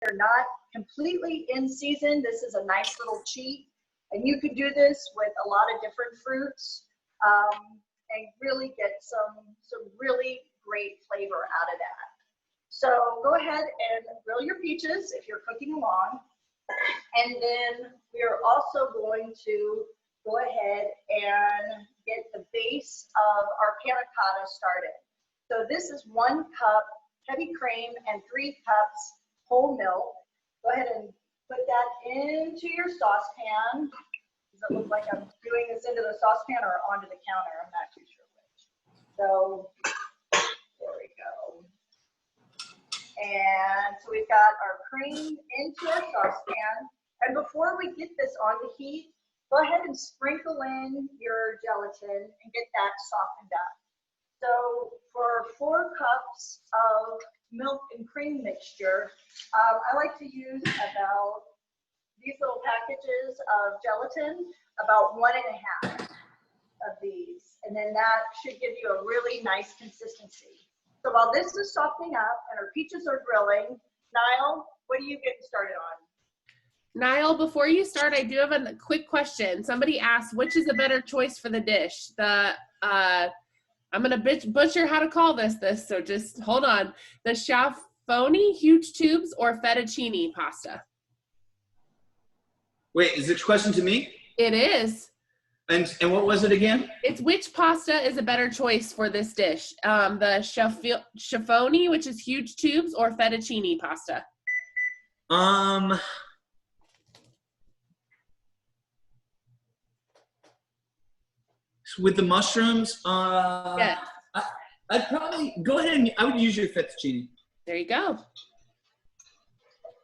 they're not completely in season, this is a nice little cheat. And you could do this with a lot of different fruits and really get some really great flavor out of that. So go ahead and grill your peaches if you're cooking along. And then we're also going to go ahead and get the base of our panna cotta started. So this is 1 cup heavy cream and 3 cups whole milk. Go ahead and put that into your saucepan. Does it look like I'm doing this into the saucepan or onto the counter? I'm not too sure which. So there we go. And so we've got our cream into our saucepan. And before we get this on the heat, go ahead and sprinkle in your gelatin and get that softened up. So for 4 cups of milk and cream mixture, I like to use about these little packages of gelatin, about 1.5 of these. And then that should give you a really nice consistency. So while this is softening up and our peaches are grilling, Niall, what are you getting started on? Niall, before you start, I do have a quick question. Somebody asked, which is a better choice for the dish? The I'm going to butcher how to call this, so just hold on. The schiaffoni, huge tubes, or fettuccine pasta? Wait, is this a question to me? It is. And what was it again? It's which pasta is a better choice for this dish? The schiaffoni, which is huge tubes, or fettuccine pasta? With the mushrooms, Yeah. I'd probably go ahead and I would use your fettuccine. There you go.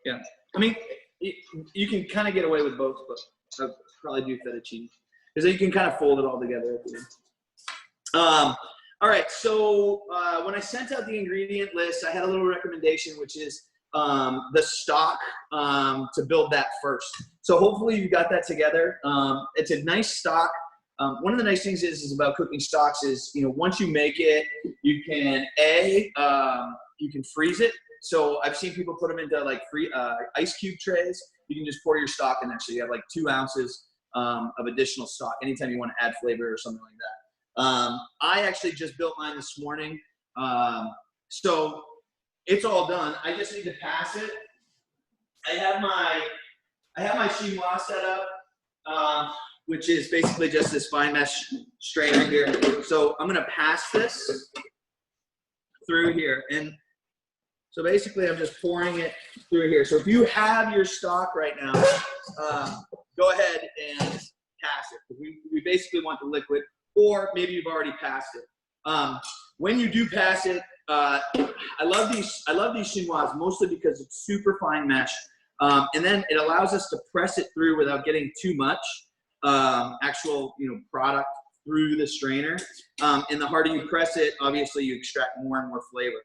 Yeah, I mean, you can kind of get away with both, but I'd probably do fettuccine because then you can kind of fold it all together. All right, so when I sent out the ingredient list, I had a little recommendation, which is the stock to build that first. So hopefully you got that together. It's a nice stock. One of the nice things is about cooking stocks is, once you make it, you can you can freeze it. So I've seen people put them into like free ice cube trays. You can just pour your stock in there. So you have like 2 ounces of additional stock anytime you want to add flavor or something like that. I actually just built mine this morning. So it's all done. I just need to pass it. I have my chinois set up. Which is basically just this fine mesh strainer here. So I'm gonna pass this through here. And so basically I'm just pouring it through here. So if you have your stock right now, go ahead and pass it. We basically want the liquid, or maybe you've already passed it. When you do pass it, I love these chinois mostly because it's super fine mesh. And then it allows us to press it through without getting too much actual product through the strainer, and the harder you press it, obviously you extract more and more flavor.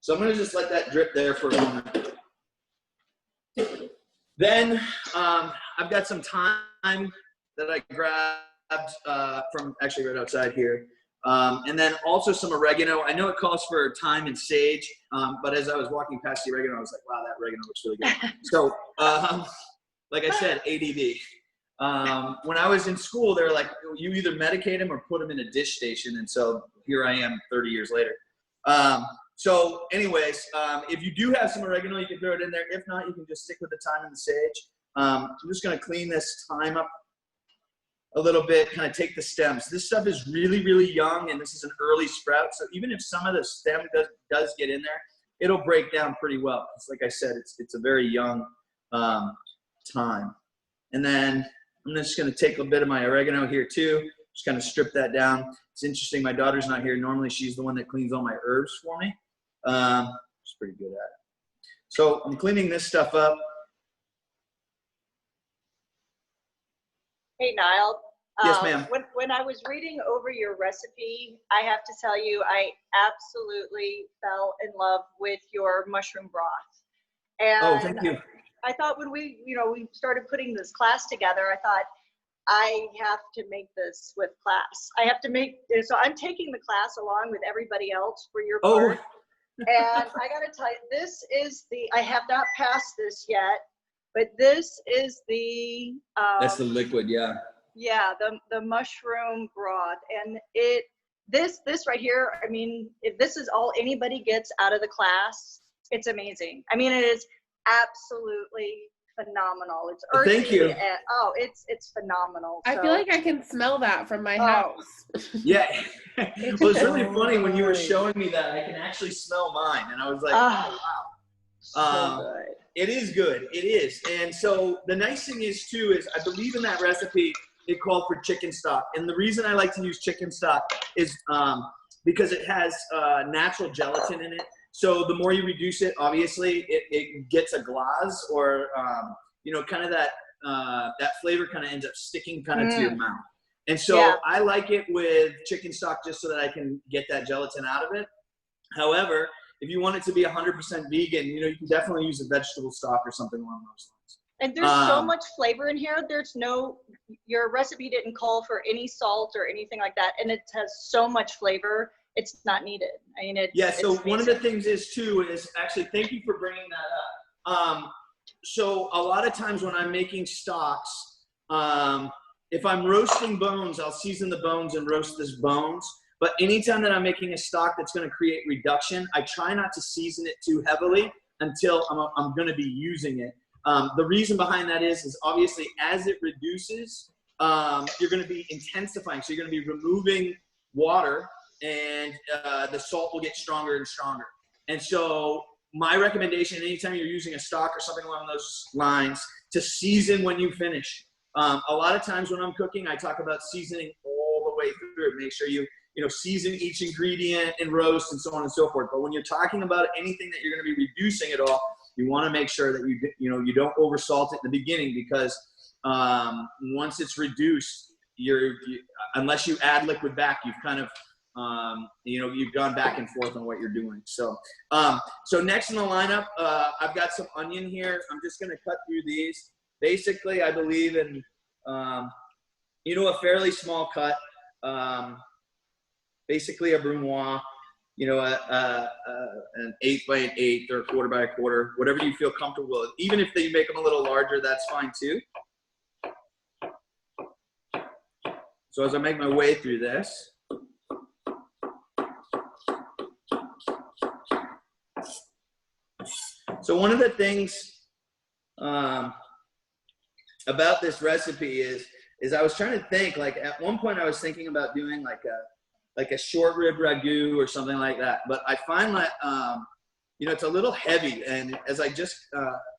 So I'm going to just let that drip there for a moment. Then I've got some thyme that I grabbed from actually right outside here, and then also some oregano. I know it calls for thyme and sage, but as I was walking past the oregano, I was like, wow, that oregano looks really good. So like I said, ADD. When I was in school, they were like, you either medicate them or put them in a dish station. And so here I am 30 years later. So anyways, if you do have some oregano, you can throw it in there. If not, you can just stick with the thyme and the sage. I'm just going to clean this thyme up a little bit, kind of take the stems. This stuff is really, really young, and this is an early sprout. So even if some of the stem does get in there, it'll break down pretty well. It's like I said, it's a very young thyme. And then I'm just going to take a bit of my oregano here too. Just kind of strip that down. It's interesting. My daughter's not here. Normally she's the one that cleans all my herbs for me. She's pretty good at it. So I'm cleaning this stuff up. Hey, Niall. Yes, ma'am. When I was reading over your recipe, I have to tell you, I absolutely fell in love with your mushroom broth. And oh, thank you. I thought when we started putting this class together, I thought, I have to make this with class. I have to make, so I'm taking the class along with everybody else for your part. And I gotta tell you, this is I have not passed this yet, but this is that's the liquid, yeah. Yeah, the mushroom broth. And this right here, I mean, if this is all anybody gets out of the class, it's amazing. I mean, it is absolutely phenomenal. It's earthy. Thank you. Oh, it's phenomenal. I feel like I can smell that from my house. Yeah. Well, it's really funny when you were showing me that. I can actually smell mine, and I was like, oh, wow. So good. It is good. It is. And so the nice thing is too is I believe in that recipe it called for chicken stock, and the reason I like to use chicken stock is because it has natural gelatin in it. So the more you reduce it, obviously it gets a glaze, or you know, kind of that flavor kind of ends up sticking kind of to your mouth. And so I like it with chicken stock just so that I can get that gelatin out of it. However, if you want it to be 100% vegan, you know, you can definitely use a vegetable stock or something along those lines. And there's so much flavor in here. Your recipe didn't call for any salt or anything like that. And it has so much flavor. It's not needed. I mean, so one of the things is too, is actually, thank you for bringing that up. So a lot of times when I'm making stocks, if I'm roasting bones, I'll season the bones and roast this bones. But anytime that I'm making a stock that's going to create reduction, I try not to season it too heavily until I'm going to be using it. The reason behind that is obviously as it reduces, you're going to be intensifying. So you're going to be removing water, and the salt will get stronger and stronger. And so my recommendation, anytime you're using a stock or something along those lines, to season when you finish. A lot of times when I'm cooking, I talk about seasoning all the way through. Make sure you season each ingredient and roast and so on and so forth. But when you're talking about anything that you're going to be reducing at all, you want to make sure that you don't oversalt it in the beginning, because once it's reduced, unless you add liquid back, you've kind of you've gone back and forth on what you're doing. So so next in the lineup, I've got some onion here. I'm just going to cut through these. Basically, I believe in a fairly small cut. Basically a brunoise, an 8 by an 8 or a 1/4 by a 1/4, whatever you feel comfortable with. Even if you make them a little larger, that's fine too. So as I make my way through this, so one of the things about this recipe is I was trying to think, like at one point I was thinking about doing like a short rib ragu or something like that. But I find that, it's a little heavy. And as I just,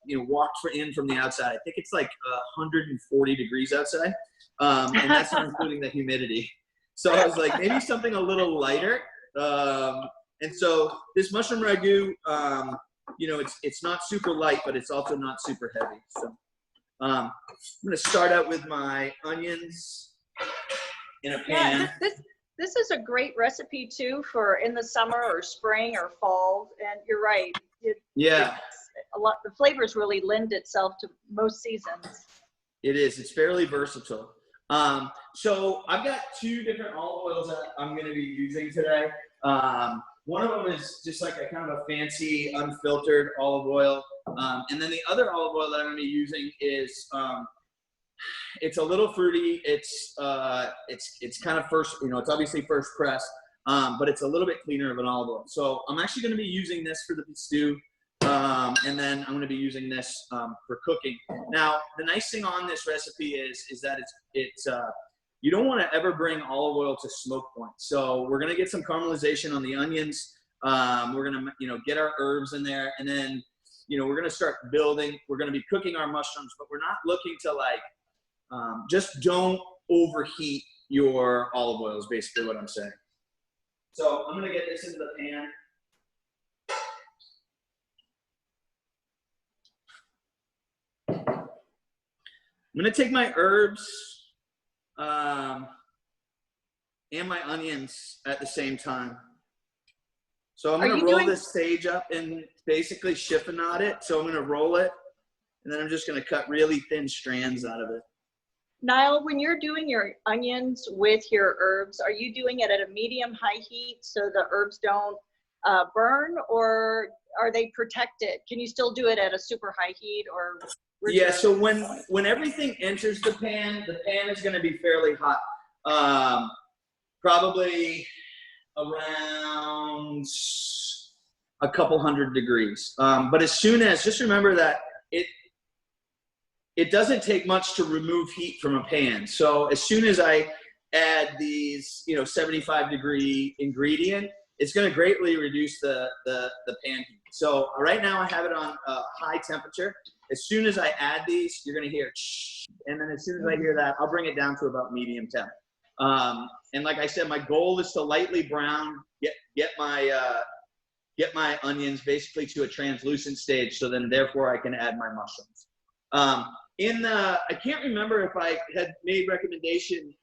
walked in from the outside, I think it's like 140 degrees outside. And that's not including the humidity. So I was like, maybe something a little lighter. And so this mushroom ragu, it's not super light, but it's also not super heavy. So I'm going to start out with my onions in a pan. Yeah, this is a great recipe too for in the summer or spring or fall. And you're right. The flavors really lend itself to most seasons. It is. It's fairly versatile. So I've got 2 different olive oils that I'm going to be using today. One of them is just like a kind of a fancy unfiltered olive oil. And then the other olive oil that I'm going to be using is it's a little fruity. It's kind of first, it's obviously first press, but it's a little bit cleaner of an olive oil. So I'm actually going to be using this for the pistou, and then I'm going to be using this for cooking. Now, the nice thing on this recipe is that it's you don't want to ever bring olive oil to smoke point. So we're going to get some caramelization on the onions. We're going to get our herbs in there, and then we're going to start building. We're going to be cooking our mushrooms, but we're not looking to just don't overheat your olive oil is basically what I'm saying. So I'm going to get this into the pan. I'm going to take my herbs and my onions at the same time. So I'm going to roll this sage up and basically chiffonade it. So I'm going to roll it, and then I'm just going to cut really thin strands out of it. Niall, when you're doing your onions with your herbs, are you doing it at a medium-high heat so the herbs don't burn, or are they protected? Can you still do it at a super high heat, or? Yeah, so when everything enters the pan is going to be fairly hot. Probably around a couple hundred degrees. But as soon as, just remember that it doesn't take much to remove heat from a pan. So as soon as I add these, 75-degree ingredient, it's going to greatly reduce the pan heat. So right now I have it on high temperature. As soon as I add these, you're going to hear shh, and then as soon as I hear that, I'll bring it down to about medium temp. And like I said, my goal is to lightly brown, get my onions basically to a translucent stage, so then therefore I can add my mushrooms. I can't remember if I had made recommendation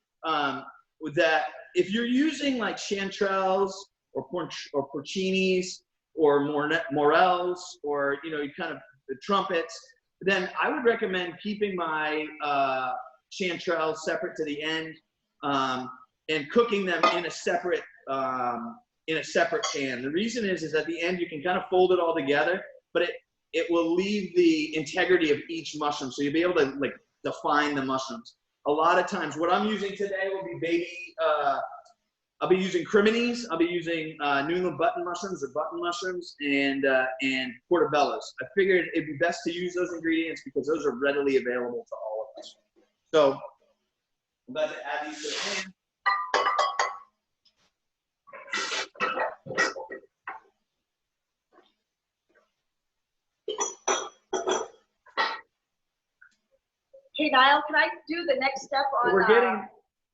with that. If you're using like chanterelles or porcinis or morels or kind of the trumpets, then I would recommend keeping my chanterelles separate to the end and cooking them in a separate pan. The reason is at the end you can kind of fold it all together, but it will leave the integrity of each mushroom, so you'll be able to like define the mushrooms. A lot of times, what I'm using today will be I'll be using creminis. I'll be using New England button mushrooms or button mushrooms and portobellos. I figured it'd be best to use those ingredients because those are readily available to all of us. So I'm about to add these to the pan. Hey, Niall, can I do the next step on?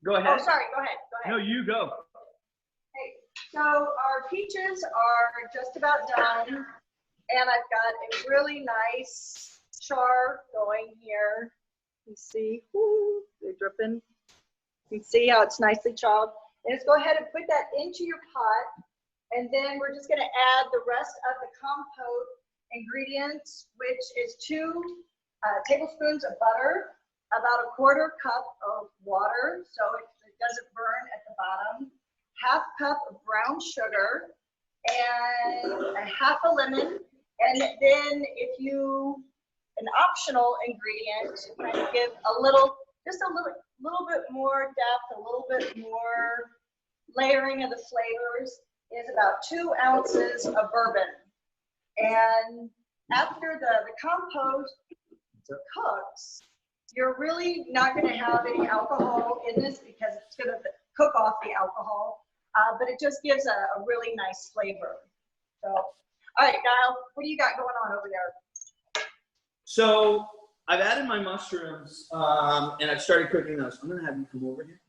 Go ahead. Oh, sorry, go ahead. No, you go. Okay, so our peaches are just about done, and I've got a really nice char going here. You see, whoo, they're dripping. You can see how it's nicely chopped. And let's go ahead and put that into your pot, and then we're just going to add the rest of the compote ingredients, which is 2 tablespoons of butter, about a 1/4 cup of water so it doesn't burn at the bottom, 1/2 cup of brown sugar, and a 1/2 lemon. And then an optional ingredient to kind of give a little bit more depth, a little bit more layering of the flavors, is about 2 ounces of bourbon. And after the compote cooks, you're really not going to have any alcohol in this because it's going to cook off the alcohol, but it just gives a really nice flavor. So, all right, Niall, what do you got going on over there? So I've added my mushrooms and I've started cooking those. I'm going to have you come over here.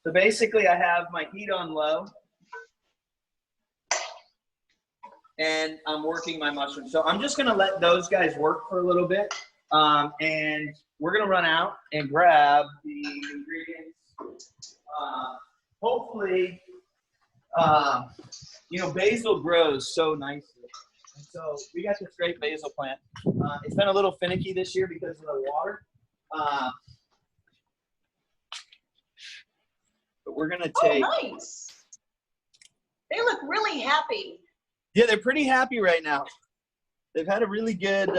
So basically I have my heat on low. And I'm working my mushrooms. So I'm just gonna let those guys work for a little bit. And we're gonna run out and grab the ingredients. Hopefully, basil grows so nicely. And so we got this great basil plant. It's been a little finicky this year because of the water. But we're gonna take. Oh, nice. They look really happy. Yeah, they're pretty happy right now. They've had a really good,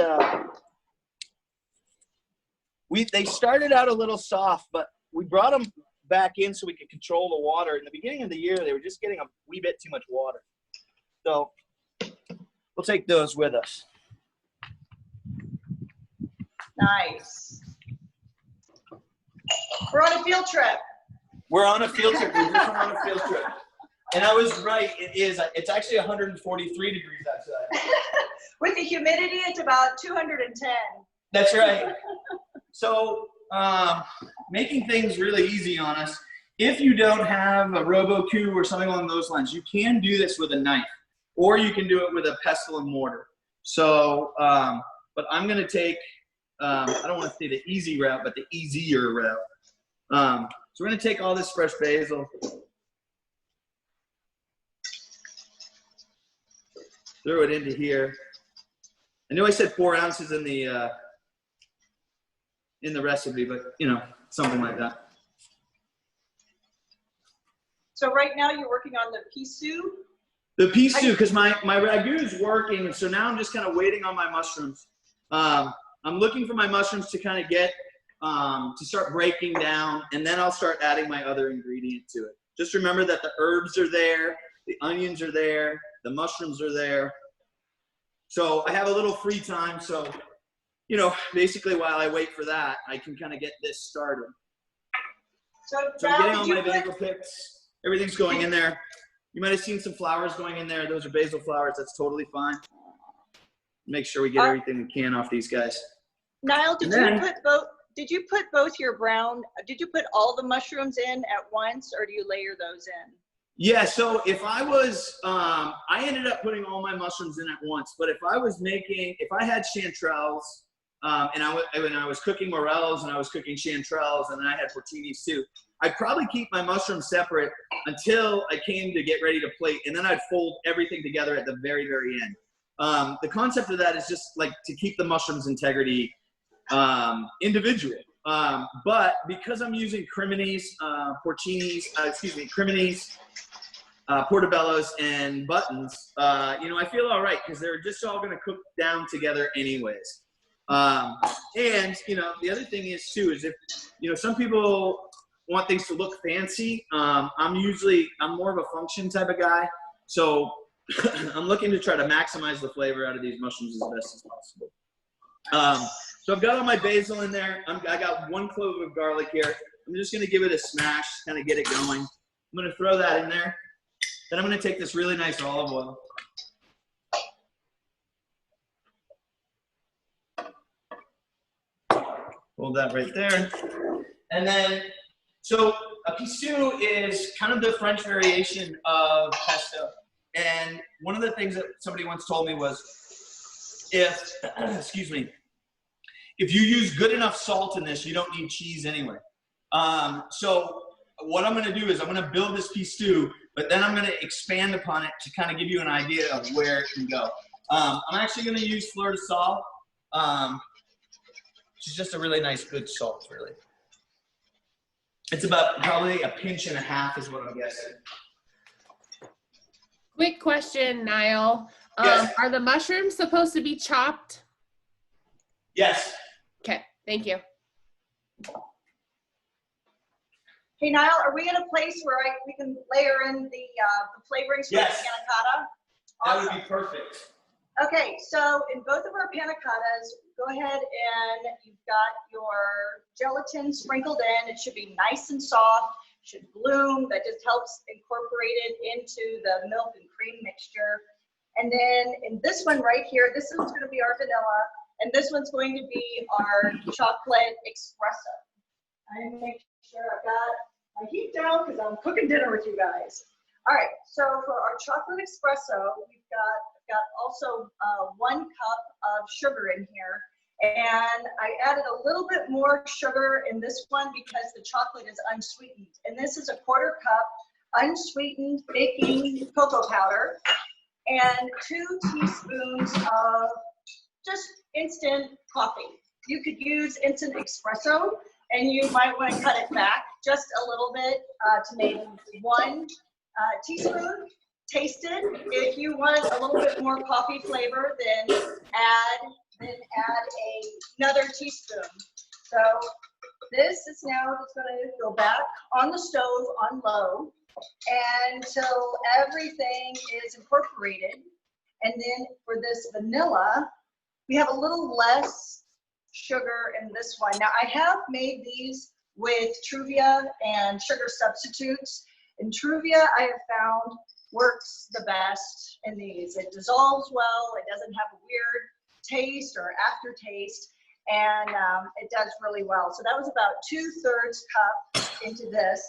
they started out a little soft, but we brought them back in so we could control the water. In the beginning of the year, they were just getting a wee bit too much water. So we'll take those with us. Nice. We're on a field trip. We're on a field trip. We just went on a field trip. And I was right, it's actually 143 degrees outside. With the humidity, it's about 210. That's right. So making things really easy on us. If you don't have a Robo-Q or something along those lines, you can do this with a knife, or you can do it with a pestle and mortar. So, but I'm gonna take, I don't wanna say the easy route, but the easier route. So we're gonna take all this fresh basil, throw it into here. I know I said 4 ounces in the recipe, but something like that. So right now you're working on the pistou? The pistou, because my ragu is working, so now I'm just kind of waiting on my mushrooms. I'm looking for my mushrooms to kind of get, to start breaking down, and then I'll start adding my other ingredient to it. Just remember that the herbs are there, the onions are there, the mushrooms are there. So I have a little free time, so, you know, basically while I wait for that, I can kind of get this started. So I'm getting all my basil picks. Everything's going in there. You might have seen some flowers going in there. Those are basil flowers. That's totally fine. Make sure we get everything we can off these guys. Niall, did you put both your brown, did you put all the mushrooms in at once, or do you layer those in? Yeah, so if I was, I ended up putting all my mushrooms in at once, but if I was making, if I had chanterelles, and I was cooking morels and I was cooking chanterelles and then I had portinis too, I'd probably keep my mushrooms separate until I came to get ready to plate, and then I'd fold everything together at the very, very end. The concept of that is just like to keep the mushrooms integrity individual. But because I'm using creminis, creminis, portobellos, and buttons, you know, I feel all right because they're just all going to cook down together anyways. And, you know, the other thing is too, is if, you know, some people want things to look fancy. I'm more of a function type of guy. So I'm looking to try to maximize the flavor out of these mushrooms as best as possible. So I've got all my basil in there. I got 1 clove of garlic here. I'm just going to give it a smash, kind of get it going. I'm going to throw that in there. Then I'm going to take this really nice olive oil. Hold that right there. And then, so a pistou is kind of the French variation of pesto. And one of the things that somebody once told me was, if, excuse me, if you use good enough salt in this, you don't need cheese anyway. So what I'm going to do is I'm going to build this pistou, but then I'm going to expand upon it to kind of give you an idea of where it can go. I'm actually going to use fleur de sal, which is just a really nice, good salt, really. It's about probably a pinch and a half is what I'm guessing. Quick question, Niall. Yes. Are the mushrooms supposed to be chopped? Yes. Okay, thank you. Hey, Niall, are we in a place where we can layer in the flavorings for the panna cotta? Awesome. That would be perfect. Okay, so in both of our panna cottas, go ahead and you've got your gelatin sprinkled in. It should be nice and soft, should bloom. That just helps incorporate it into the milk and cream mixture. And then in this one right here, this is going to be our vanilla, and this one's going to be our chocolate espresso. I make sure I've got my heat down because I'm cooking dinner with you guys. All right, so for our chocolate espresso, we've got also 1 cup of sugar in here, and I added a little bit more sugar in this one because the chocolate is unsweetened, and this is a 1/4 cup unsweetened baking cocoa powder and 2 teaspoons of just instant coffee. You could use instant espresso, and you might want to cut it back just a little bit to maybe 1 teaspoon. Taste it. If you want a little bit more coffee flavor, then add another teaspoon. So this is now just going to go back on the stove on low until everything is incorporated. And then for this vanilla, we have a little less sugar in this one. Now I have made these with Truvia and sugar substitutes. And Truvia I have found works the best in these. It dissolves well, it doesn't have a weird taste or aftertaste, and it does really well. So that was about 2/3 cup into this.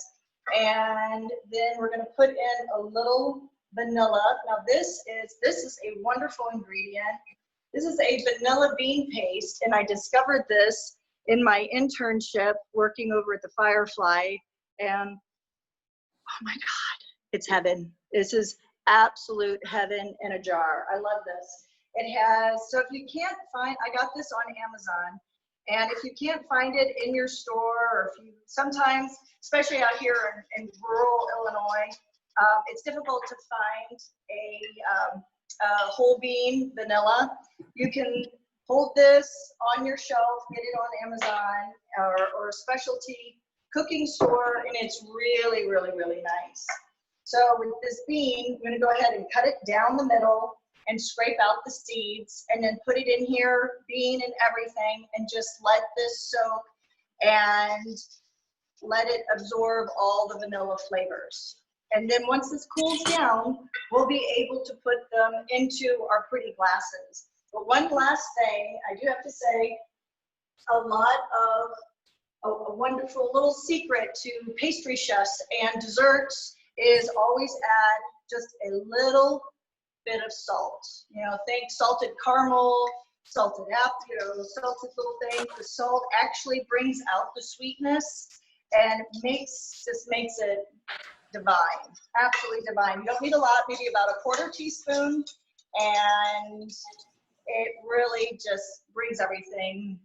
And then we're gonna put in a little vanilla. Now this is a wonderful ingredient. This is a vanilla bean paste, and I discovered this in my internship working over at the Firefly, and oh my God, it's heaven. This is absolute heaven in a jar. I love this. It has, so if you can't find, I got this on Amazon, And if you can't find it in your store, or if you sometimes, especially out here in rural Illinois, it's difficult to find a whole bean vanilla. You can hold this on your shelf, get it on Amazon or a specialty cooking store, and it's really, really, really nice. So with this bean, I'm gonna go ahead and cut it down the middle and scrape out the seeds, and then put it in here, bean and everything, and just let this soak and let it absorb all the vanilla flavors. And then once this cools down, we'll be able to put them into our pretty glasses. But one last thing, I do have to say, a lot of a wonderful little secret to pastry chefs and desserts is always add just a little bit of salt. You know, think salted caramel, salted apple, salted little things. The salt actually brings out the sweetness and makes it divine, absolutely divine. You don't need a lot, maybe about a 1/4 teaspoon, and it really just brings everything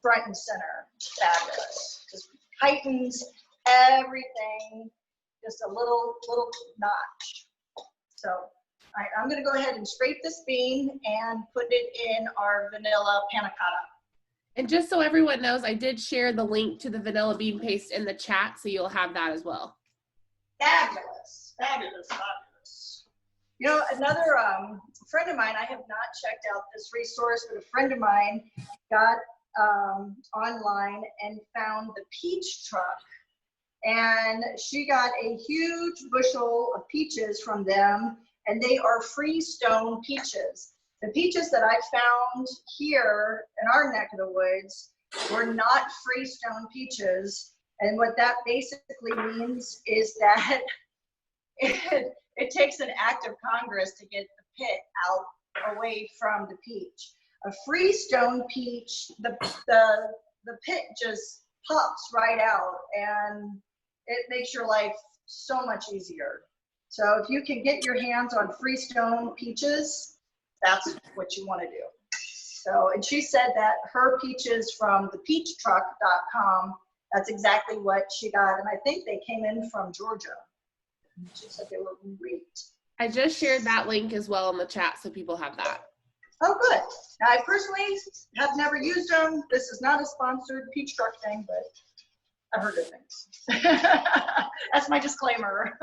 front and center. Fabulous. Just heightens everything just a little notch. So I'm going to go ahead and scrape this bean and put it in our vanilla panna cotta. And just so everyone knows, I did share the link to the vanilla bean paste in the chat, so you'll have that as well. Fabulous, fabulous, fabulous. You know, another friend of mine, I have not checked out this resource, but a friend of mine got online and found the peach truck. And she got a huge bushel of peaches from them, and they are freestone peaches. The peaches that I found here in our neck of the woods were not freestone peaches. And what that basically means is that it takes an act of Congress to get the pit out away from the peach. A freestone peach, the pit just pops right out, and it makes your life so much easier. So if you can get your hands on freestone peaches, that's what you want to do. So, and she said that her peaches from thepeachtruck.com, that's exactly what she got. And I think they came in from Georgia. She said they were great. I just shared that link as well in the chat, so people have that. Oh, good. Now, I personally have never used them. This is not a sponsored peach truck thing, but I've heard good things. That's my disclaimer.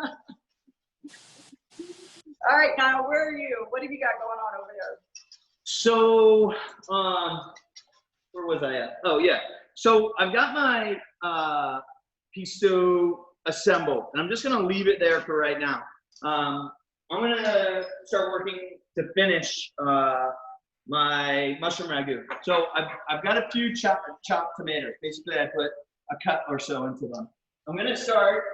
All right, Niall, where are you? What have you got going on over there? So, where was I at? Oh, yeah. So I've got my pistou assembled, and I'm just going to leave it there for right now. I'm going to start working to finish my mushroom ragu. So I've got a few chopped tomatoes. Basically, I put a cut or so into them. I'm going to start.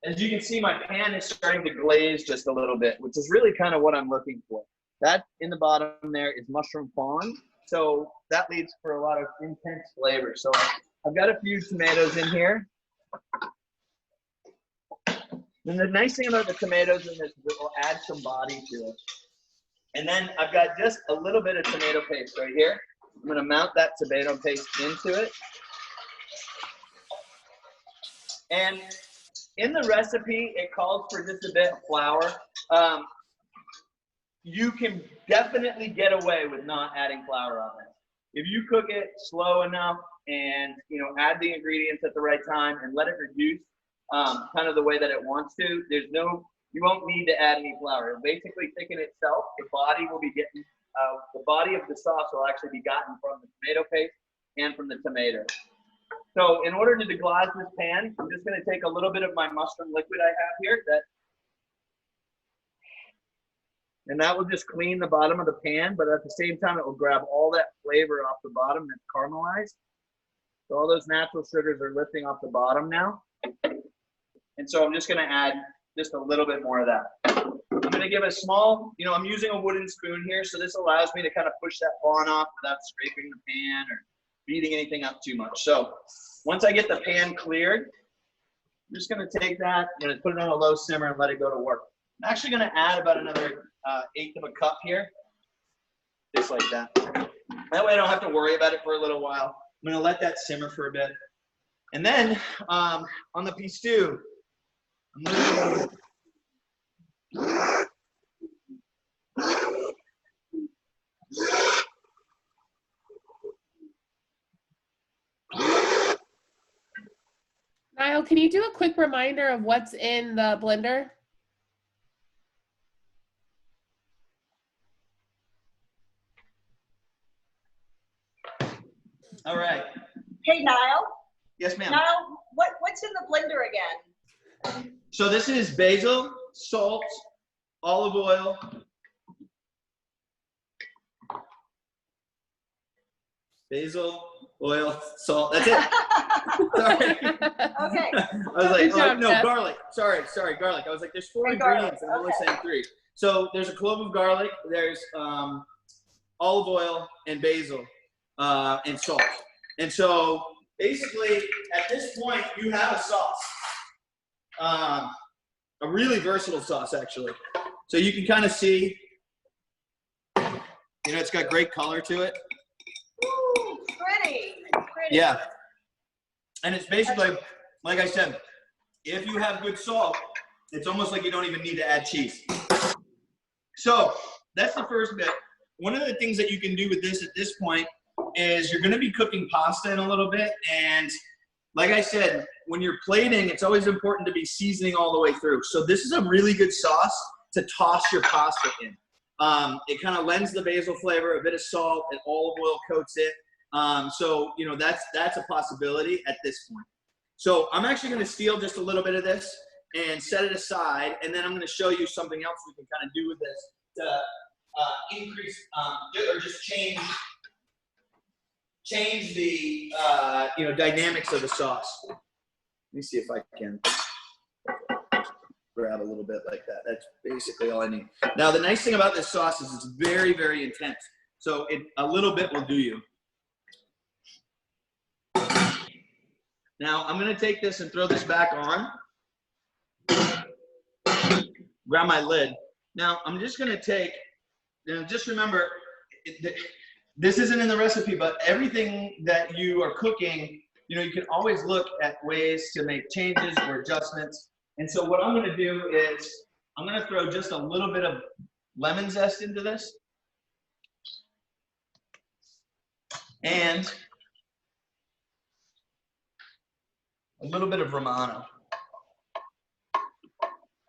As you can see, my pan is starting to glaze just a little bit, which is really kind of what I'm looking for. That in the bottom there is mushroom fawn. So that leads for a lot of intense flavor. So I've got a few tomatoes in here. And the nice thing about the tomatoes in this is it will add some body to it. And then I've got just a little bit of tomato paste right here. I'm going to mount that tomato paste into it. And in the recipe, it calls for just a bit of flour. You can definitely get away with not adding flour on it. If you cook it slow enough and add the ingredients at the right time and let it reduce kind of the way that it wants to, you won't need to add any flour. It'll basically thicken itself. The body will be getting, the body of the sauce will actually be gotten from the tomato paste and from the tomato. So in order to deglaze this pan, I'm just going to take a little bit of my mushroom liquid I have here, and that will just clean the bottom of the pan, but at the same time, it will grab all that flavor off the bottom that's caramelized. So all those natural sugars are lifting off the bottom now. And so I'm just going to add just a little bit more of that. I'm going to give a small, I'm using a wooden spoon here, so this allows me to kind of push that fawn off without scraping the pan or beating anything up too much. So once I get the pan cleared, I'm just going to take that, I'm going to put it on a low simmer and let it go to work. I'm actually going to add about another 1/8 of a cup here, just like that. That way I don't have to worry about it for a little while. I'm gonna let that simmer for a bit. And then on the pistou, Niall, can you do a quick reminder of what's in the blender? all right. Hey, Niall. Yes, ma'am. Niall, what's in the blender again? So this is basil, salt, olive oil, basil, oil, salt. That's it. Sorry. Okay. I was like, Good job, no, Jeff. garlic. Sorry, garlic. I was like, there's 4 And garlic, ingredients, and I'm only okay. saying 3. So there's a clove of garlic, there's olive oil and basil and salt. And so basically, at this point, you have a sauce. A really versatile sauce, actually. So you can kind of see, it's got great color to it. Ooh, pretty. Yeah. And it's basically, like I said, if you have good salt, it's almost like you don't even need to add cheese. So that's the first bit. One of the things that you can do with this at this point is you're going to be cooking pasta in a little bit. And like I said, when you're plating, it's always important to be seasoning all the way through. So this is a really good sauce to toss your pasta in. It kind of lends the basil flavor, a bit of salt, and olive oil coats it. So, that's a possibility at this point. So I'm actually going to steal just a little bit of this and set it aside. And then I'm going to show you something else we can kind of do with this to increase or just change the, dynamics of the sauce. Let me see if I can grab a little bit like that. That's basically all I need. Now, the nice thing about this sauce is it's very, very intense. So a little bit will do you. Now, I'm going to take this and throw this back on. Grab my lid. Now, I'm just going to take, just remember, this isn't in the recipe, but everything that you are cooking, you can always look at ways to make changes or adjustments. And so what I'm going to do is I'm going to throw just a little bit of lemon zest into this. And a little bit of Romano.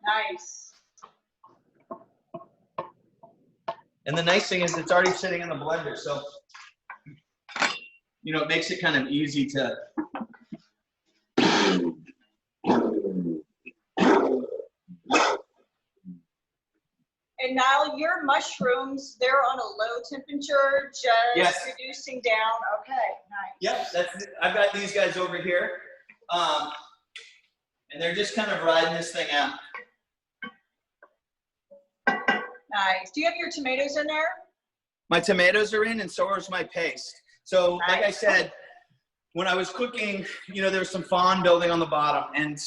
Nice. And the nice thing is it's already sitting in the blender, so it makes it kind of easy to. And Niall, your mushrooms, they're on a low temperature, just Yes. reducing down. Okay, nice. Yep, I've got these guys over here, and they're just kind of riding this thing out. Nice. Do you have your tomatoes in there? My tomatoes are in, and so is my paste. So, like I said, when I was cooking, there was some fond building on the bottom, and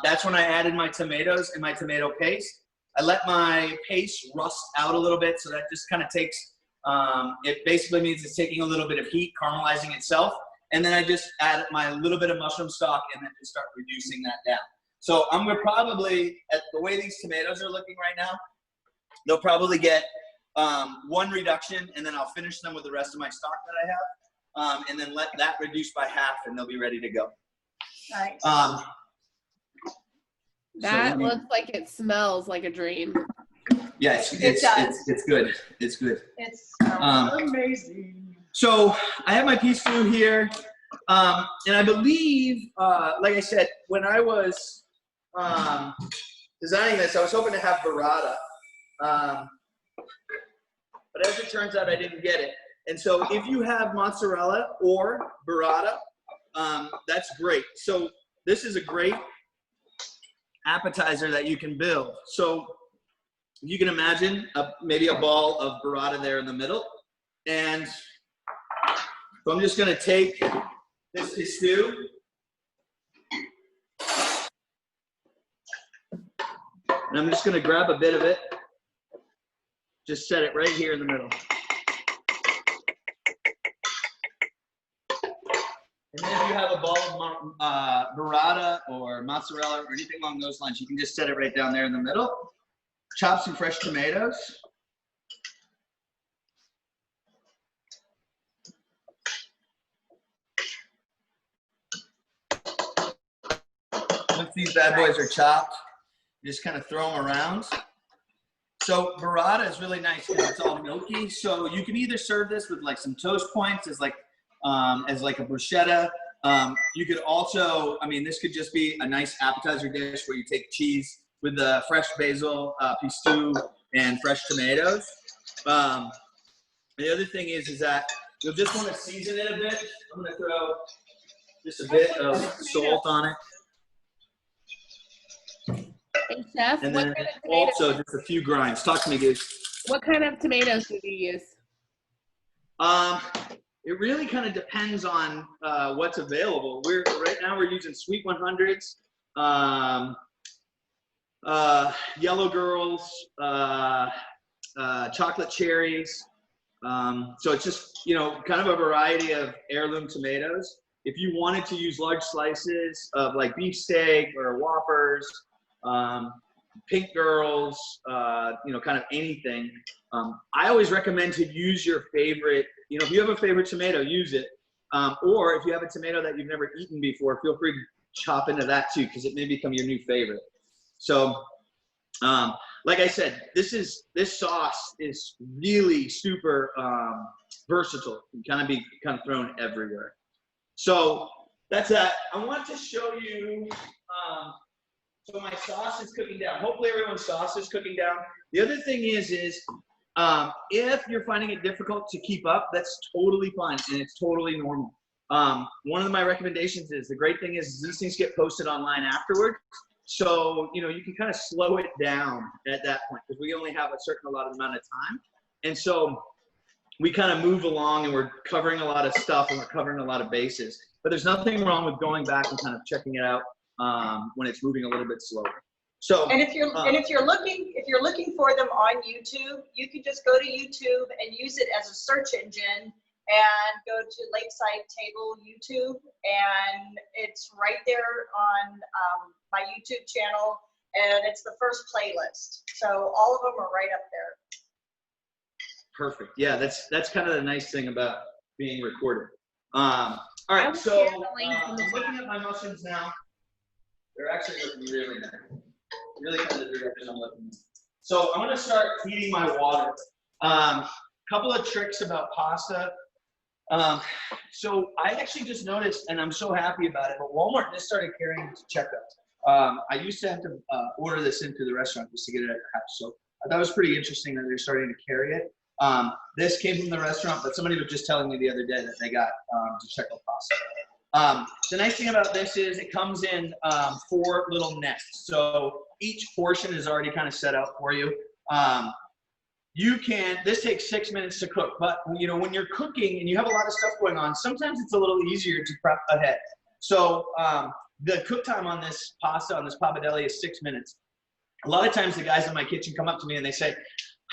that's when I added my tomatoes and my tomato paste. I let my paste rust out a little bit, so that just kind of takes, it basically means it's taking a little bit of heat, caramelizing itself, and then I just add my little bit of mushroom stock and then just start reducing that down. So I'm going to probably, at the way these tomatoes are looking right now, they'll probably get one reduction, and then I'll finish them with the rest of my stock that I have, and then let that reduce by half, and they'll be ready to go. Nice. That looks like it smells like a dream. Yeah, it's good. It's good. It's amazing. So I have my pistou here, and I believe, like I said, when I was designing this, I was hoping to have burrata, but as it turns out, I didn't get it. And so if you have mozzarella or burrata, that's great. So this is a great appetizer that you can build. So you can imagine maybe a ball of burrata there in the middle. And so I'm just going to take this pistou and I'm just going to grab a bit of it, just set it right here in the middle. And then if you have a ball of burrata or mozzarella or anything along those lines, you can just set it right down there in the middle. Chop some fresh tomatoes. Once these bad boys are chopped, you just kind of throw them around. So burrata is really nice because it's all milky. So you can either serve this with like some toast points as like a bruschetta. You could also, I mean, this could just be a nice appetizer dish where you take cheese with the fresh basil, pistou, and fresh tomatoes. The other thing is that you'll just want to season it a bit. I'm going to throw just a bit of salt on it. Hey, Chef, And what then kind of also tomatoes? just a few grinds. Talk to me, dude. What kind of tomatoes do you use? It really kind of depends on what's available. Right now we're using sweet 100s, yellow girls, chocolate cherries. So it's just, you know, kind of a variety of heirloom tomatoes. If you wanted to use large slices of like beefsteak or Whoppers, pink girls, you know, kind of anything. I always recommend to use your favorite, you know, if you have a favorite tomato, use it. Or if you have a tomato that you've never eaten before, feel free to chop into that too, because it may become your new favorite. So, like I said, this sauce is really super versatile. It can be kind of thrown everywhere. So that's that. I want to show you, so my sauce is cooking down. Hopefully everyone's sauce is cooking down. The other thing is if you're finding it difficult to keep up, that's totally fine and it's totally normal. One of my recommendations is, the great thing is these things get posted online afterwards. So, you know, you can kind of slow it down at that point because we only have a certain allotted amount of time. And so we kind of move along and we're covering a lot of stuff and we're covering a lot of bases. But there's nothing wrong with going back and kind of checking it out when it's moving a little bit slower. So, and if you're looking for them on YouTube, you can just go to YouTube and use it as a search engine and go to Lakeside Table YouTube, and it's right there on my YouTube channel, and it's the first playlist. So all of them are right up there. Perfect. Yeah, that's kind of the nice thing about being recorded. All right, so I'm looking at my mushrooms now. They're actually looking really nice. Really kind of the direction I'm looking at. So I'm going to start heating my water. Couple of tricks about pasta. So I actually just noticed, and I'm so happy about it, but Walmart just started carrying it to checkout. I used to have to order this into the restaurant just to get it at the house. So I thought it was pretty interesting that they're starting to carry it. This came from the restaurant, but somebody was just telling me the other day that they got to checkout pasta. The nice thing about this is it comes in 4 little nests. So each portion is already kind of set out for you. This takes 6 minutes to cook, but you know, when you're cooking and you have a lot of stuff going on, sometimes it's a little easier to prep ahead. So the cook time on this pasta, on this pappardelle, is 6 minutes. A lot of times the guys in my kitchen come up to me and they say,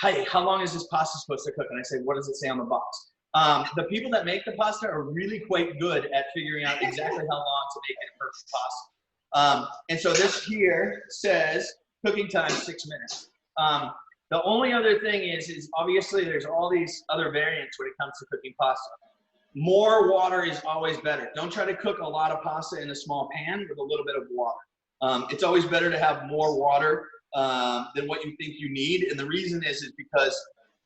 "Hey, how long is this pasta supposed to cook?" And I say, "What does it say on the box?" The people that make the pasta are really quite good at figuring out exactly how long to make it a perfect pasta. And so this here says cooking time 6 minutes. The only other thing is obviously there's all these other variants when it comes to cooking pasta. More water is always better. Don't try to cook a lot of pasta in a small pan with a little bit of water. It's always better to have more water than what you think you need. And the reason is because,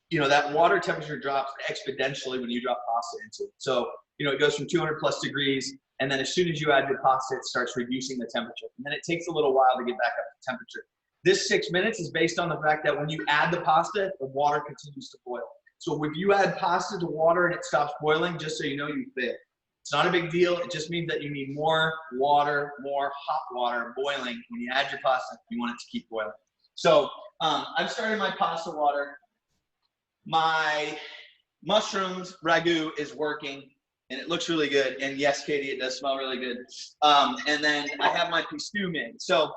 you know, that water temperature drops exponentially when you drop pasta into it. So, you know, it goes from 200+ degrees, and then as soon as you add your pasta, it starts reducing the temperature. And then it takes a little while to get back up to temperature. This 6 minutes is based on the fact that when you add the pasta, the water continues to boil. So if you add pasta to water and it stops boiling, just so you know, you failed. It's not a big deal. It just means that you need more water, more hot water boiling. When you add your pasta, you want it to keep boiling. So I've started my pasta water. My mushrooms ragu is working, and it looks really good. And yes, Katie, it does smell really good. And then I have my pistou made. So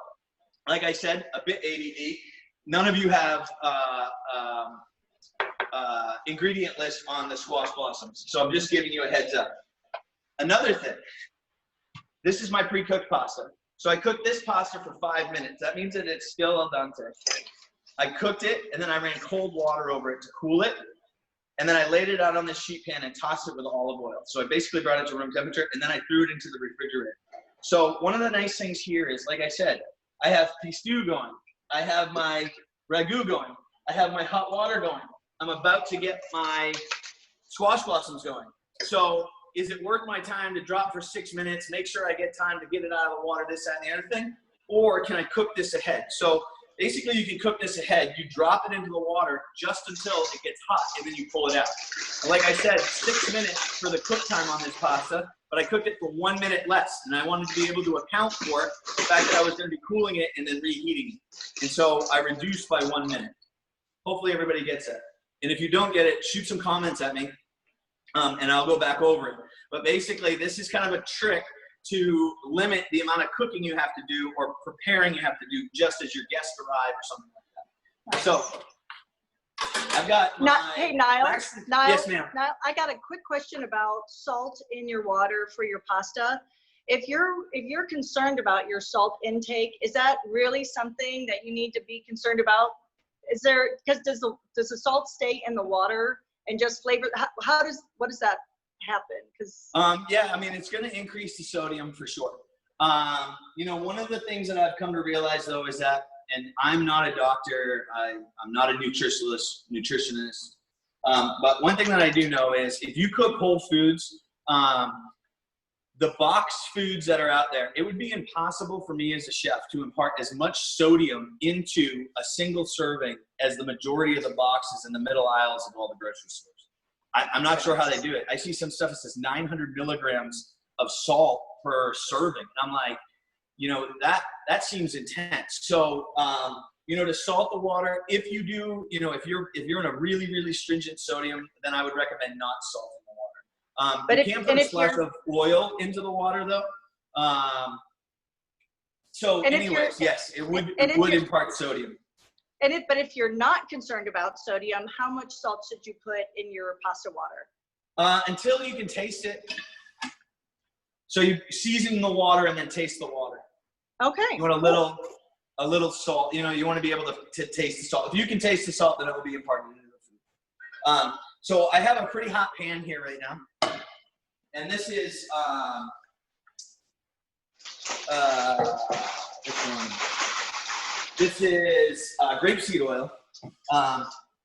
like I said, a bit ADD. None of you have ingredient list on the squash blossoms. So I'm just giving you a heads up. Another thing, this is my pre-cooked pasta. So I cooked this pasta for 5 minutes. That means that it's still al dente. I cooked it, and then I ran cold water over it to cool it. And then I laid it out on this sheet pan and tossed it with olive oil. So I basically brought it to room temperature, and then I threw it into the refrigerator. So one of the nice things here is, like I said, I have pistou going. I have my ragu going. I have my hot water going. I'm about to get my squash blossoms going. So is it worth my time to drop for 6 minutes, make sure I get time to get it out of the water, this, that, and the other thing? Or can I cook this ahead? So basically you can cook this ahead. You drop it into the water just until it gets hot, and then you pull it out. And like I said, 6 minutes for the cook time on this pasta, but I cooked it for 1 minute less, and I wanted to be able to account for the fact that I was going to be cooling it and then reheating it. And so I reduced by 1 minute. Hopefully everybody gets that. And if you don't get it, shoot some comments at me, and I'll go back over it. But basically, this is kind of a trick to limit the amount of cooking you have to do or preparing you have to do just as your guests arrive or something like that. So I've got my Hey, Niall. Yes, ma'am. Niall, I got a quick question about salt in your water for your pasta. If you're concerned about your salt intake, is that really something that you need to be concerned about? Is there, because does the salt stay in the water and just flavor? What does that happen? Because yeah, I mean, it's going to increase the sodium for sure. You know, one of the things that I've come to realize though is that, and I'm not a doctor, I'm not a nutritionist, but one thing that I do know is if you cook whole foods, the boxed foods that are out there, it would be impossible for me as a chef to impart as much sodium into a single serving as the majority of the boxes in the middle aisles of all the grocery stores. I'm not sure how they do it. I see some stuff that says 900 milligrams of salt per serving. And I'm like, you know, that seems intense. So, you know, to salt the water, if you do, you know, if you're in a really, really stringent sodium, then I would recommend not salting the water. But you can put a splash of oil into the water though. So anyways, yes, it would impart sodium. But if you're not concerned about sodium, how much salt should you put in your pasta water? Until you can taste it. So you season the water and then taste the water. Okay. You want a little salt. You know, you want to be able to taste the salt. If you can taste the salt, then it will be imparted into the food. So I have a pretty hot pan here right now, and this is This is grapeseed oil.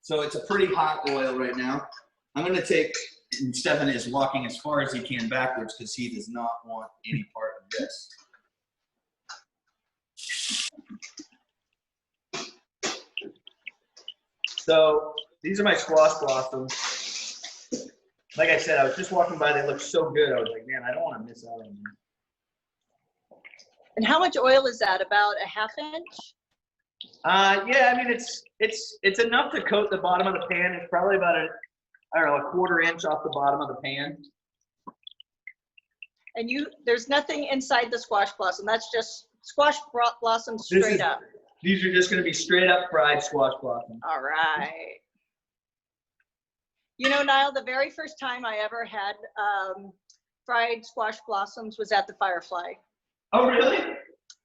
So it's a pretty hot oil right now. I'm going to take, and Stefan is walking as far as he can backwards because he does not want any part of this. So these are my squash blossoms. Like I said, I was just walking by. They look so good. I was like, man, I don't want to miss out on them. And how much oil is that? About a ½ inch? Yeah, I mean, it's enough to coat the bottom of the pan. It's probably about a 1/4 inch off the bottom of the pan. And there's nothing inside the squash blossom. That's just squash blossoms straight up. These are just going to be straight up fried squash blossoms. All right. You know, Niall, the very first time I ever had fried squash blossoms was at the Firefly. Oh, really?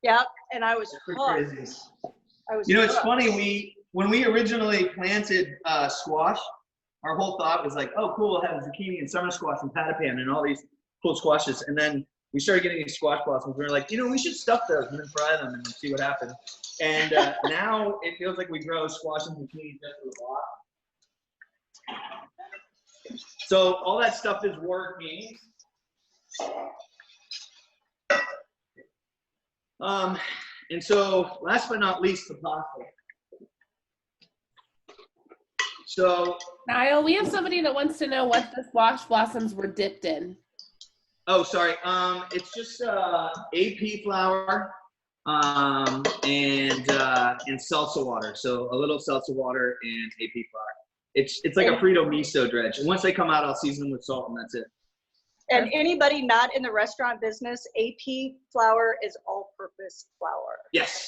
Yeah, and I was hooked. Crazy. You know, it's funny. When we originally planted squash, our whole thought was like, oh, cool, we'll have zucchini and summer squash and patapan and all these cool squashes. And then we started getting these squash blossoms. We were like, you know, we should stuff those and then fry them and then see what happens. And now it feels like we grow squash and zucchini just a lot. So all that stuff is working. And so last but not least, the pasta. So Niall, we have somebody that wants to know what the squash blossoms were dipped in. Oh, sorry. It's just AP flour and salsa water. So a little salsa water and AP flour. It's like a Frito miso dredge. And once they come out, I'll season them with salt, and that's it. And anybody not in the restaurant business, AP flour is all-purpose flour. Yes.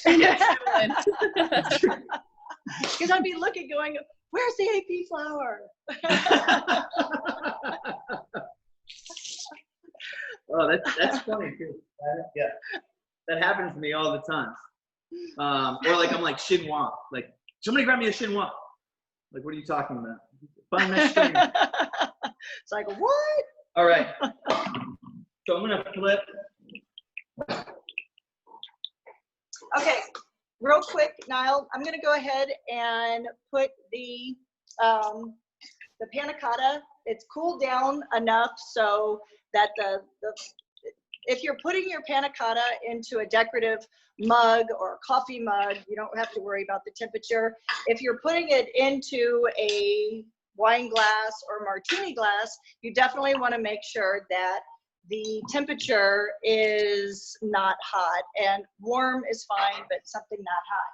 Because I'd be looking, going, "Where's the AP flour?" Oh, that's funny too. Yeah, that happens to me all the time. Or like I'm like chinois. Like somebody grab me a chinois. Like what are you talking about? Fun mesh string. It's like what? All right. So I'm gonna flip. Okay, real quick, Niall. I'm gonna go ahead and put the panna cotta. It's cooled down enough so that if you're putting your panna cotta into a decorative mug or a coffee mug, you don't have to worry about the temperature. If you're putting it into a wine glass or martini glass, you definitely want to make sure that the temperature is not hot, and warm is fine, but something not hot.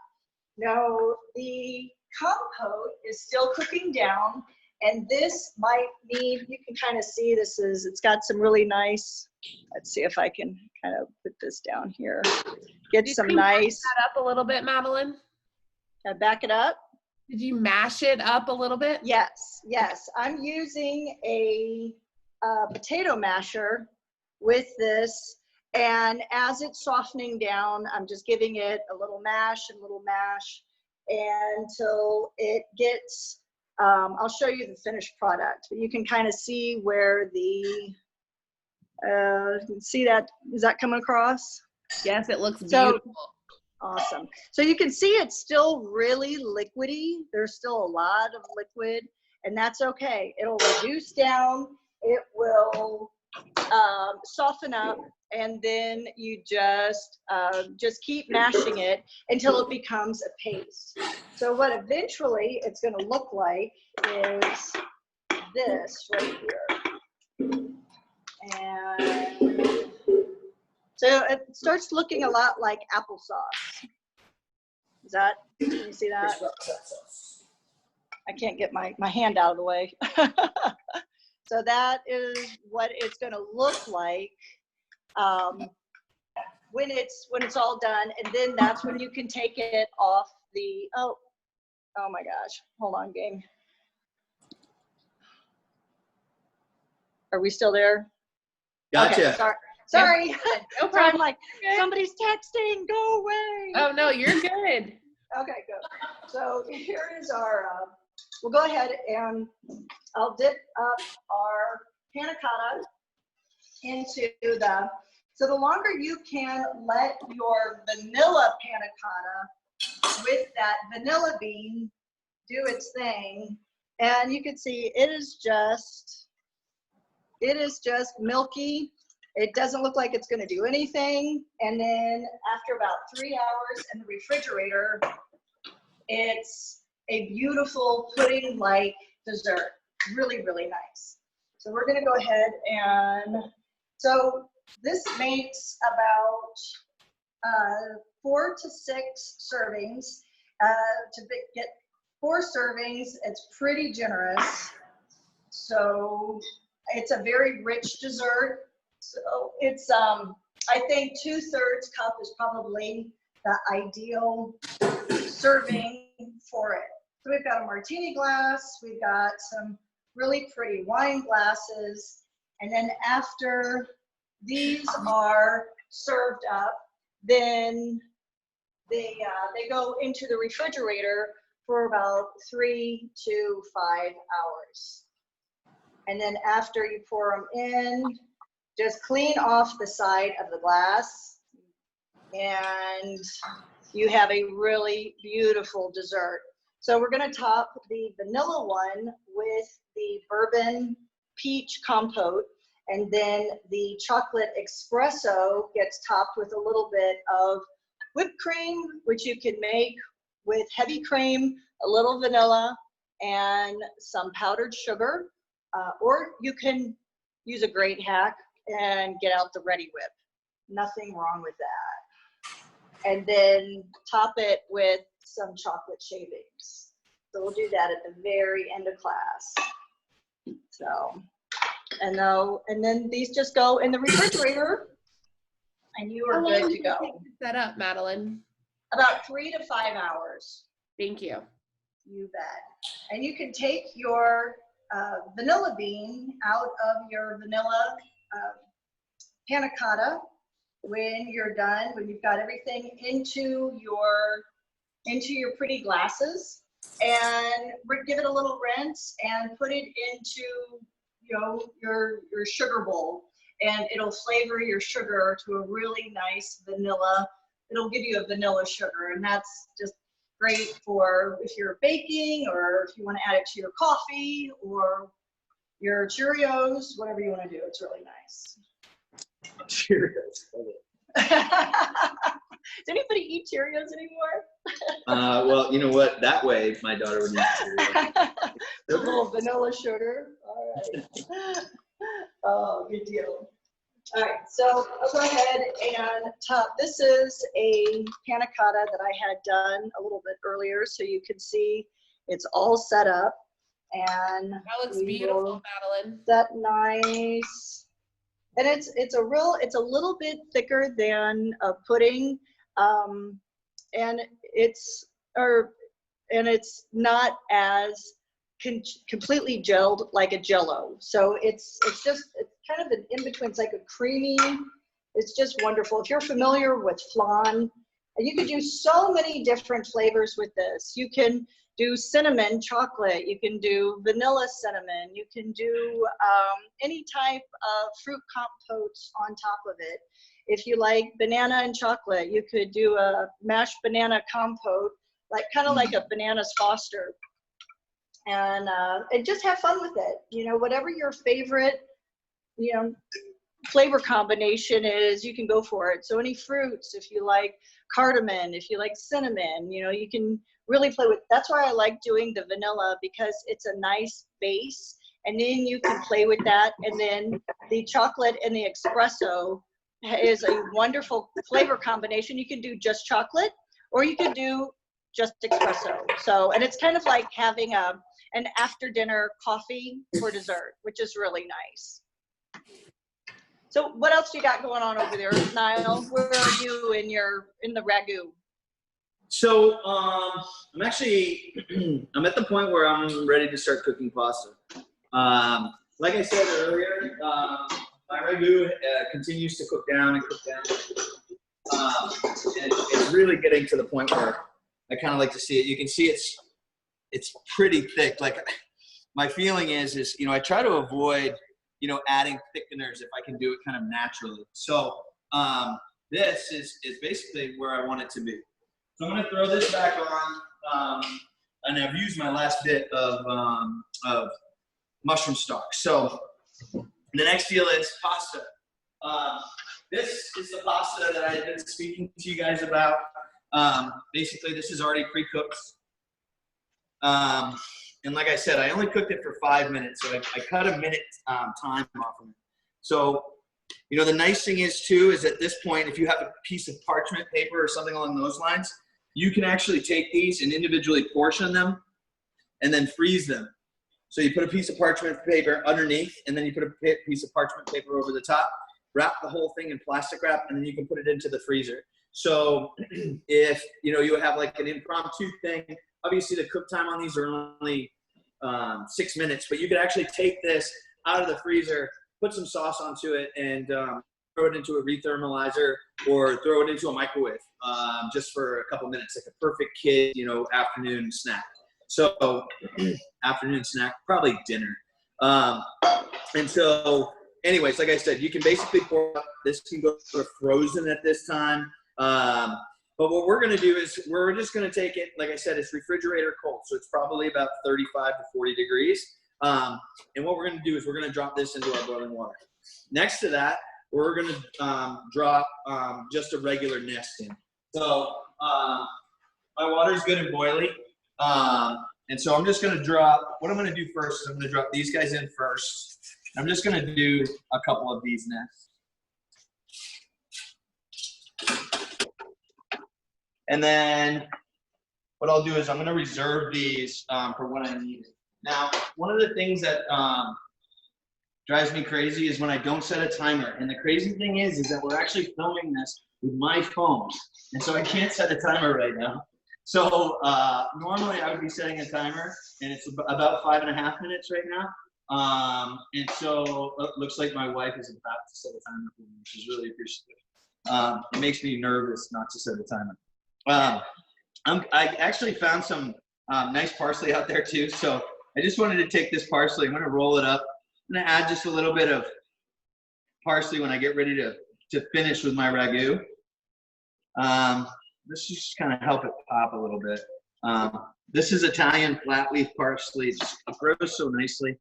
Now, the compote is still cooking down, and this might need, you can kind of see it's got some really nice, let's see if I can kind of put this down here. Get some nice. Back that up a little bit, Madeline. Back it up. Did you mash it up a little bit? Yes, yes. I'm using a potato masher with this, and as it's softening down, I'm just giving it a little mash until it gets, I'll show you the finished product, but you can kind of see where the, you can see that, is that coming across? Yes, it looks beautiful. Awesome. So you can see it's still really liquidy. There's still a lot of liquid, and that's okay. It'll reduce down, it will soften up, and then you just keep mashing it until it becomes a paste. So what eventually it's going to look like is this right here. And so it starts looking a lot like applesauce. Can you see that? I can't get my hand out of the way. So that is what it's going to look like when it's all done, and then that's when you can take it off the, oh my gosh, hold on, gang. Are we still there? Gotcha. Okay, sorry. No problem. I'm like, somebody's texting, go away. Oh no, you're good. Okay, good. So here is our, we'll go ahead and I'll dip up our panna cotta into so the longer you can let your vanilla panna cotta with that vanilla bean do its thing, and you can see it is just milky. It doesn't look like it's going to do anything, and then after about 3 hours in the refrigerator, it's a beautiful pudding-like dessert. Really, really nice. So we're going to go ahead and, so this makes about 4 to 6 servings. To get 4 servings, it's pretty generous. So it's a very rich dessert. So it's, I think 2/3 cup is probably the ideal serving for it. So we've got a martini glass, we've got some really pretty wine glasses, and then after these are served up, then they go into the refrigerator for about 3 to 5 hours. And then after you pour them in, just clean off the side of the glass, and you have a really beautiful dessert. So we're going to top the vanilla one with the bourbon peach compote, and then the chocolate espresso gets topped with a little bit of whipped cream, which you can make with heavy cream, a little vanilla, and some powdered sugar, or you can use a great hack and get out the Ready Whip. Nothing wrong with that. And then top it with some chocolate shavings. So we'll do that at the very end of class. So, and then these just go in the refrigerator, and you are good to go. Set up, Madeline. About 3 to 5 hours. Thank you. You bet. And you can take your vanilla bean out of your vanilla Panna Cotta when you're done, when you've got everything into your pretty glasses, and give it a little rinse and put it into, you know, your sugar bowl, and it'll flavor your sugar to a really nice vanilla. It'll give you a vanilla sugar, and that's just great for if you're baking, or if you want to add it to your coffee or your Cheerios, whatever you want to do. It's really nice. Cheerios. Does anybody eat Cheerios anymore? Well, you know what? That way, my daughter would eat Cheerios. A little vanilla sugar. All right. Oh, good deal. All right, so I'll go ahead and top. This is a panna cotta that I had done a little bit earlier, so you can see it's all set up. And that looks beautiful, Madeline. That nice. And it's a little bit thicker than a pudding, and it's not as completely gelled like a Jello. So it's kind of an in between. It's like a creamy. It's just wonderful. If you're familiar with flan, and you can do so many different flavors with this. You can do cinnamon chocolate. You can do vanilla cinnamon. You can do any type of fruit compotes on top of it. If you like banana and chocolate, you could do a mashed banana compote, kind of like a bananas Foster. And just have fun with it. You know, whatever your favorite, you know, flavor combination is, you can go for it. So any fruits, if you like cardamom, if you like cinnamon, you know, you can really play with. That's why I like doing the vanilla, because it's a nice base, and then you can play with that. And then the chocolate and the espresso is a wonderful flavor combination. You can do just chocolate, or you can do just espresso. So, and it's kind of like having an after dinner coffee for dessert, which is really nice. So what else you got going on over there, Niall? Where are you in the ragu? So I'm actually, I'm at the point where I'm ready to start cooking pasta. Like I said earlier, my ragu continues to cook down and cook down. And it's really getting to the point where I kind of like to see it. You can see it's pretty thick. Like, my feeling is, you know, I try to avoid, you know, adding thickeners if I can do it kind of naturally. So this is basically where I want it to be. So I'm going to throw this back on, and I've used my last bit of mushroom stock. So the next deal is pasta. This is the pasta that I've been speaking to you guys about. Basically, this is already pre-cooked. And like I said, I only cooked it for 5 minutes, so I cut a minute time off of it. So, you know, the nice thing is too, is at this point, if you have a piece of parchment paper or something along those lines, you can actually take these and individually portion them and then freeze them. So you put a piece of parchment paper underneath, and then you put a piece of parchment paper over the top, wrap the whole thing in plastic wrap, and then you can put it into the freezer. So if, you know, you have like an impromptu thing, obviously the cook time on these are only 6 minutes, but you could actually take this out of the freezer, put some sauce onto it, and throw it into a rethermalizer or throw it into a microwave just for a couple minutes, like a perfect kid, you know, afternoon snack. So afternoon snack, probably dinner. And so anyways, like I said, you can basically pour up. This can go frozen at this time. But what we're going to do is we're just going to take it, like I said, it's refrigerator cold. So it's probably about 35 to 40 degrees. And what we're going to do is we're going to drop this into our boiling water. Next to that, we're going to drop just a regular nest in. So my water's good and boiling. And so I'm just going to drop, what I'm going to do first is I'm going to drop these guys in first. I'm just going to do a couple of these nests. And then what I'll do is I'm going to reserve these for when I need it. Now, one of the things that drives me crazy is when I don't set a timer. And the crazy thing is that we're actually filming this with my phone. And so I can't set a timer right now. So normally I would be setting a timer, and it's about 5.5 minutes right now. And so it looks like my wife is about to set a timer for me, which is really appreciative. It makes me nervous not to set a timer. I actually found some nice parsley out there too. So I just wanted to take this parsley. I'm going to roll it up. I'm going to add just a little bit of parsley when I get ready to finish with my ragu. This just kind of help it pop a little bit. This is Italian flat leaf parsley. It grows so nicely.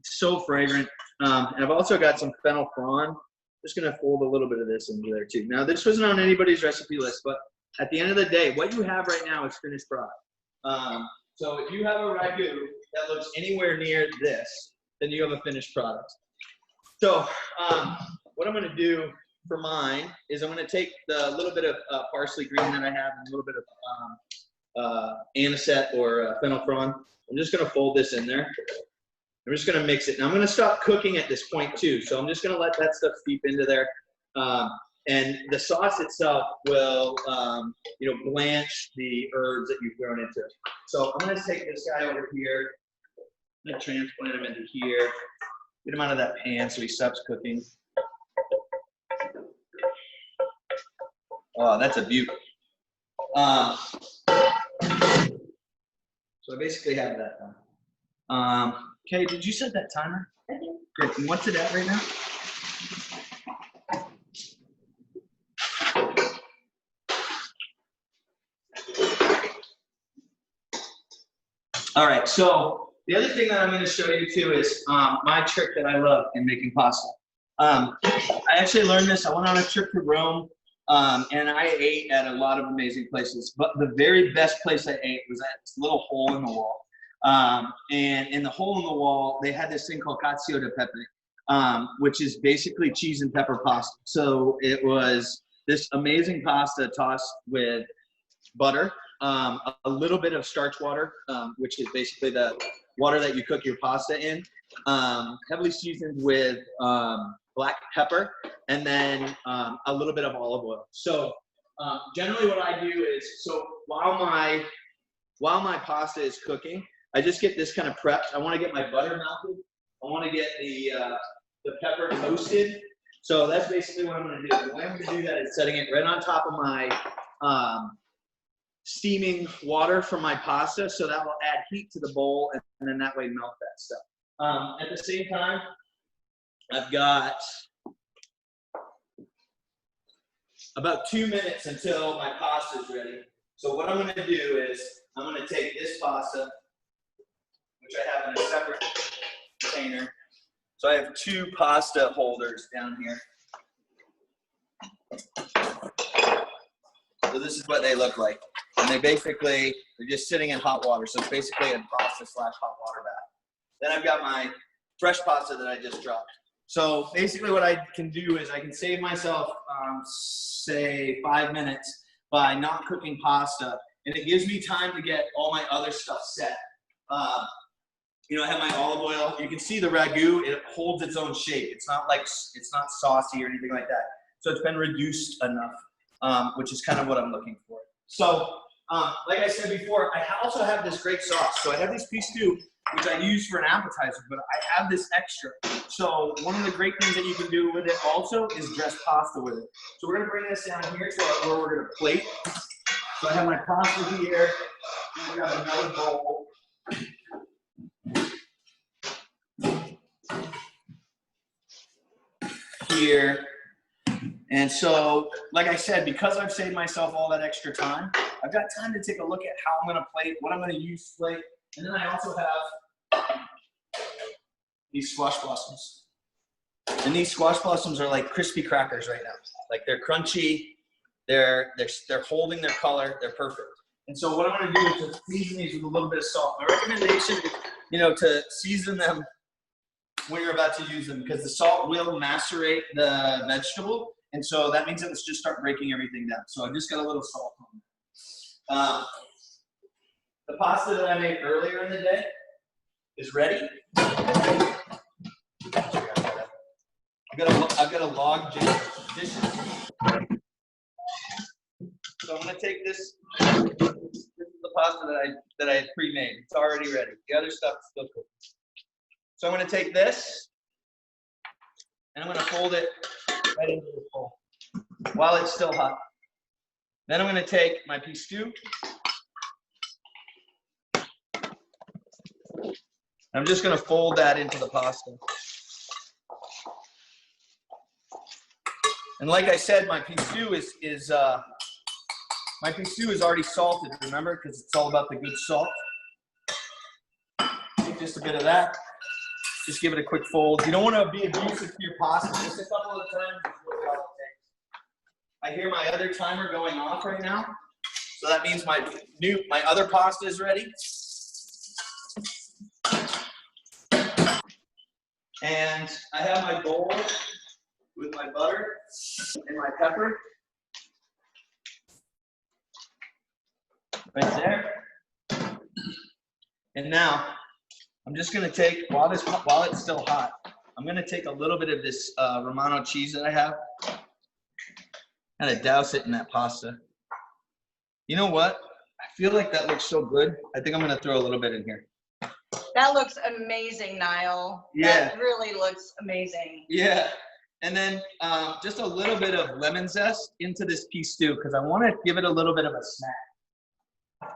It's so fragrant. And I've also got some fennel frond. Just going to fold a little bit of this into there too. Now, this wasn't on anybody's recipe list, but at the end of the day, what you have right now is finished product. So if you have a ragu that looks anywhere near this, then you have a finished product. So what I'm going to do for mine is I'm going to take the little bit of parsley green that I have and a little bit of anisette or fennel frond. I'm just going to fold this in there. I'm just going to mix it. Now I'm going to stop cooking at this point too. So I'm just going to let that stuff seep into there. And the sauce itself will, blanch the herbs that you've thrown into it. So I'm going to take this guy over here. I'm going to transplant him into here. Get him out of that pan so he stops cooking. Oh, that's a beaut. So I basically have that done. Okay, did you set that timer? I did. Good. And what's it at right now? All right, so the other thing that I'm going to show you too is my trick that I love in making pasta. I actually learned this. I went on a trip to Rome, and I ate at a lot of amazing places. But the very best place I ate was at this little hole in the wall. And in the hole in the wall, they had this thing called cacio de pepe, which is basically cheese and pepper pasta. So it was this amazing pasta tossed with butter, a little bit of starch water, which is basically the water that you cook your pasta in, heavily seasoned with black pepper, and then a little bit of olive oil. So generally what I do is, so while my pasta is cooking, I just get this kind of prepped. I want to get my butter melted. I want to get the pepper toasted. So that's basically what I'm going to do. The way I'm going to do that is setting it right on top of my steaming water from my pasta, so that will add heat to the bowl, and then that way melt that stuff. At the same time, I've got about 2 minutes until my pasta is ready. So what I'm going to do is I'm going to take this pasta, which I have in a separate container. So I have 2 pasta holders down here. So this is what they look like. And they're just sitting in hot water. So it's basically a pasta / hot water bath. Then I've got my fresh pasta that I just dropped. So basically what I can do is I can save myself, say 5 minutes by not cooking pasta. And it gives me time to get all my other stuff set. I have my olive oil. You can see the ragu, it holds its own shape. It's not saucy or anything like that. So it's been reduced enough, which is kind of what I'm looking for. So, like I said before, I also have this great sauce. So I have this pistou, which I use for an appetizer, but I have this extra. So one of the great things that you can do with it also is dress pasta with it. So we're going to bring this down here to where we're going to plate. So I have my pasta here, and I've got another bowl. Here. And so, like I said, because I've saved myself all that extra time, I've got time to take a look at how I'm going to plate, what I'm going to use to plate. And then I also have these squash blossoms. And these squash blossoms are like crispy crackers right now. Like they're crunchy, they're holding their color, they're perfect. And so what I'm going to do is to season these with a little bit of salt. My recommendation is, to season them when you're about to use them, because the salt will macerate the vegetable. And so that means that let's just start breaking everything down. So I've just got a little salt on there. The pasta that I made earlier in the day is ready. I've got a log dish. So I'm going to take this. This is the pasta that I pre-made. It's already ready. The other stuff is still cooking. So I'm going to take this and I'm going to fold it right into the bowl while it's still hot. Then I'm going to take my pistou. I'm just going to fold that into the pasta. And like I said, my pistou is already salted, remember, because it's all about the good salt. Take just a bit of that. Just give it a quick fold. You don't want to be abusive to your pasta. Just a couple of times is really all it takes. I hear my other timer going off right now, so that means my other pasta is ready. And I have my bowl with my butter and my pepper right there. And now I'm just going to take, while it's still hot, I'm going to take a little bit of this Romano cheese that I have, kind of douse it in that pasta. You know what? I feel like that looks so good. I think I'm going to throw a little bit in here. That looks amazing, Niall. Yeah. That really looks amazing. Yeah. And then just a little bit of lemon zest into this pistou because I want to give it a little bit of a snack.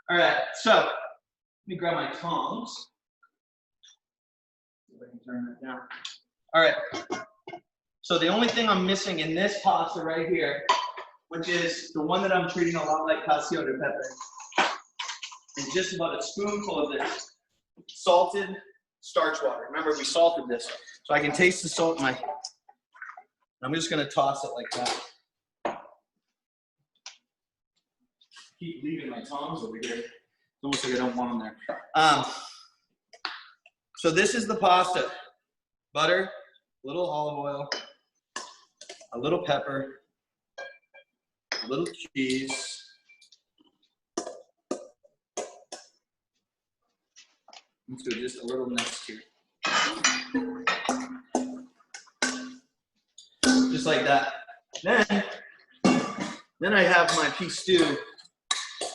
All right, so let me grab my tongs. See if I can turn that down. All right. So the only thing I'm missing in this pasta right here, which is the one that I'm treating a lot like cacio de pepe, is just about a spoonful of this salted starch water. Remember, we salted this. So I can taste the salt in my, I'm just going to toss it like that. Keep leaving my tongs over here. It's almost like I don't want them there. So this is the pasta. Butter, a little olive oil, a little pepper, a little cheese. So just a little next here. Just like that. Then I have my pistou,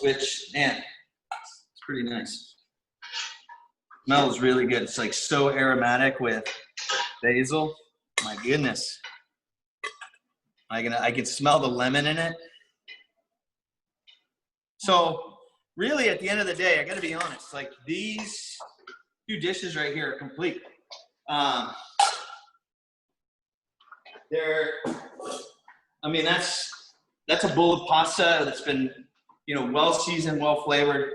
which, man, it's pretty nice. Smells really good. It's like so aromatic with basil. My goodness. I can smell the lemon in it. So really at the end of the day, I gotta be honest, like these two dishes right here are complete. I mean, that's a bowl of pasta that's been, well seasoned, well flavored.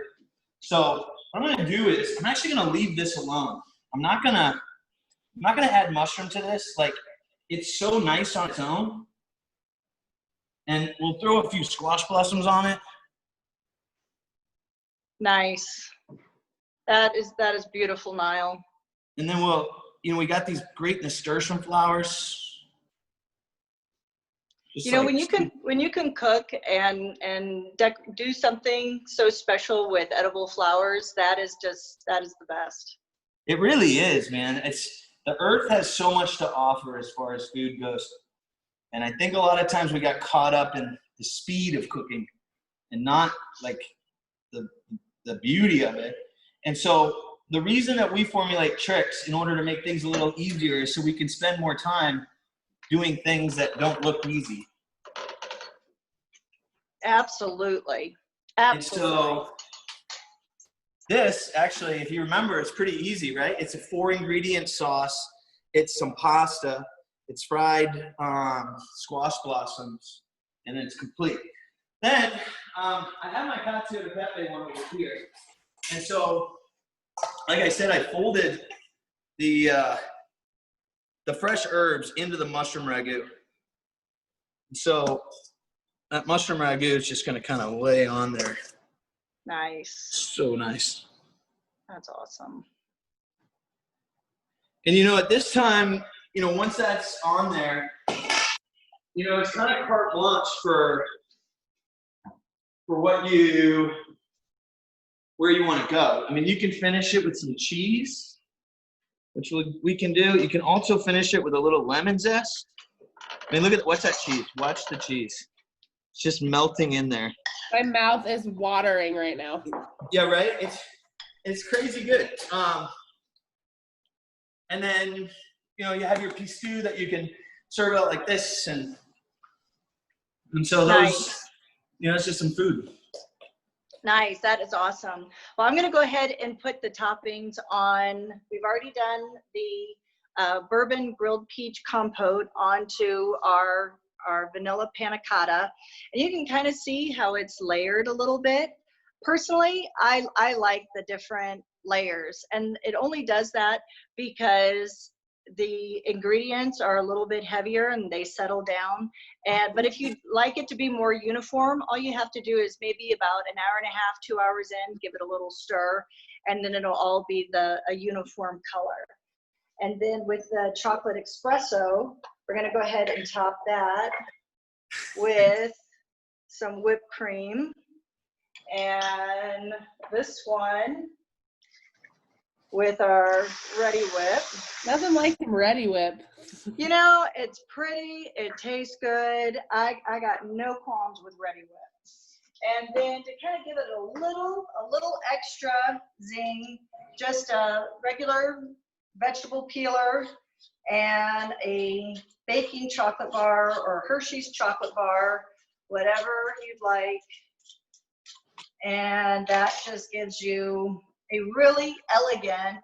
So what I'm gonna do is I'm actually gonna leave this alone. I'm not gonna add mushroom to this. Like, it's so nice on its own. And we'll throw a few squash blossoms on it. Nice. That is beautiful, Niall. And then we got these great nasturtium flowers. When you can cook and do something so special with edible flowers, that is the best. It really is, man. The earth has so much to offer as far as food goes. And I think a lot of times we got caught up in the speed of cooking and not like the beauty of it. And so the reason that we formulate tricks in order to make things a little easier is so we can spend more time doing things that don't look easy. Absolutely. And so this, actually, if you remember, it's pretty easy, right? It's a 4-ingredient sauce. It's some pasta. It's fried squash blossoms, and it's complete. Then I have my cacio de pepe one over here. And so, like I said, I folded the fresh herbs into the mushroom ragu. So that mushroom ragu is just going to kind of lay on there. Nice. So nice. That's awesome. And at this time, once that's on there, it's kind of carte blanche for where you want to go. I mean, you can finish it with some cheese, which we can do. You can also finish it with a little lemon zest. I mean, what's that cheese? Watch the cheese. It's just melting in there. My mouth is watering right now. Yeah, right? It's crazy good. And then, you know, you have your pistou that you can serve out like this. And so those, Nice. you know, it's just some food. Nice, that is awesome. Well, I'm gonna go ahead and put the toppings on. We've already done the bourbon grilled peach compote onto our vanilla panna cotta. And you can kind of see how it's layered a little bit. Personally, I like the different layers, and it only does that because the ingredients are a little bit heavier and they settle down. But if you'd like it to be more uniform, all you have to do is maybe about an hour and a half, 2 hours in, give it a little stir, and then it'll all be a uniform color. And then with the chocolate espresso, we're gonna go ahead and top that with some whipped cream. And this one with our Ready Whip. Nothing like some Ready Whip. You know, it's pretty, it tastes good. I got no qualms with Ready Whip. And then to kind of give it a little extra zing, just a regular vegetable peeler and a baking chocolate bar or Hershey's chocolate bar, whatever you'd like. And that just gives you a really elegant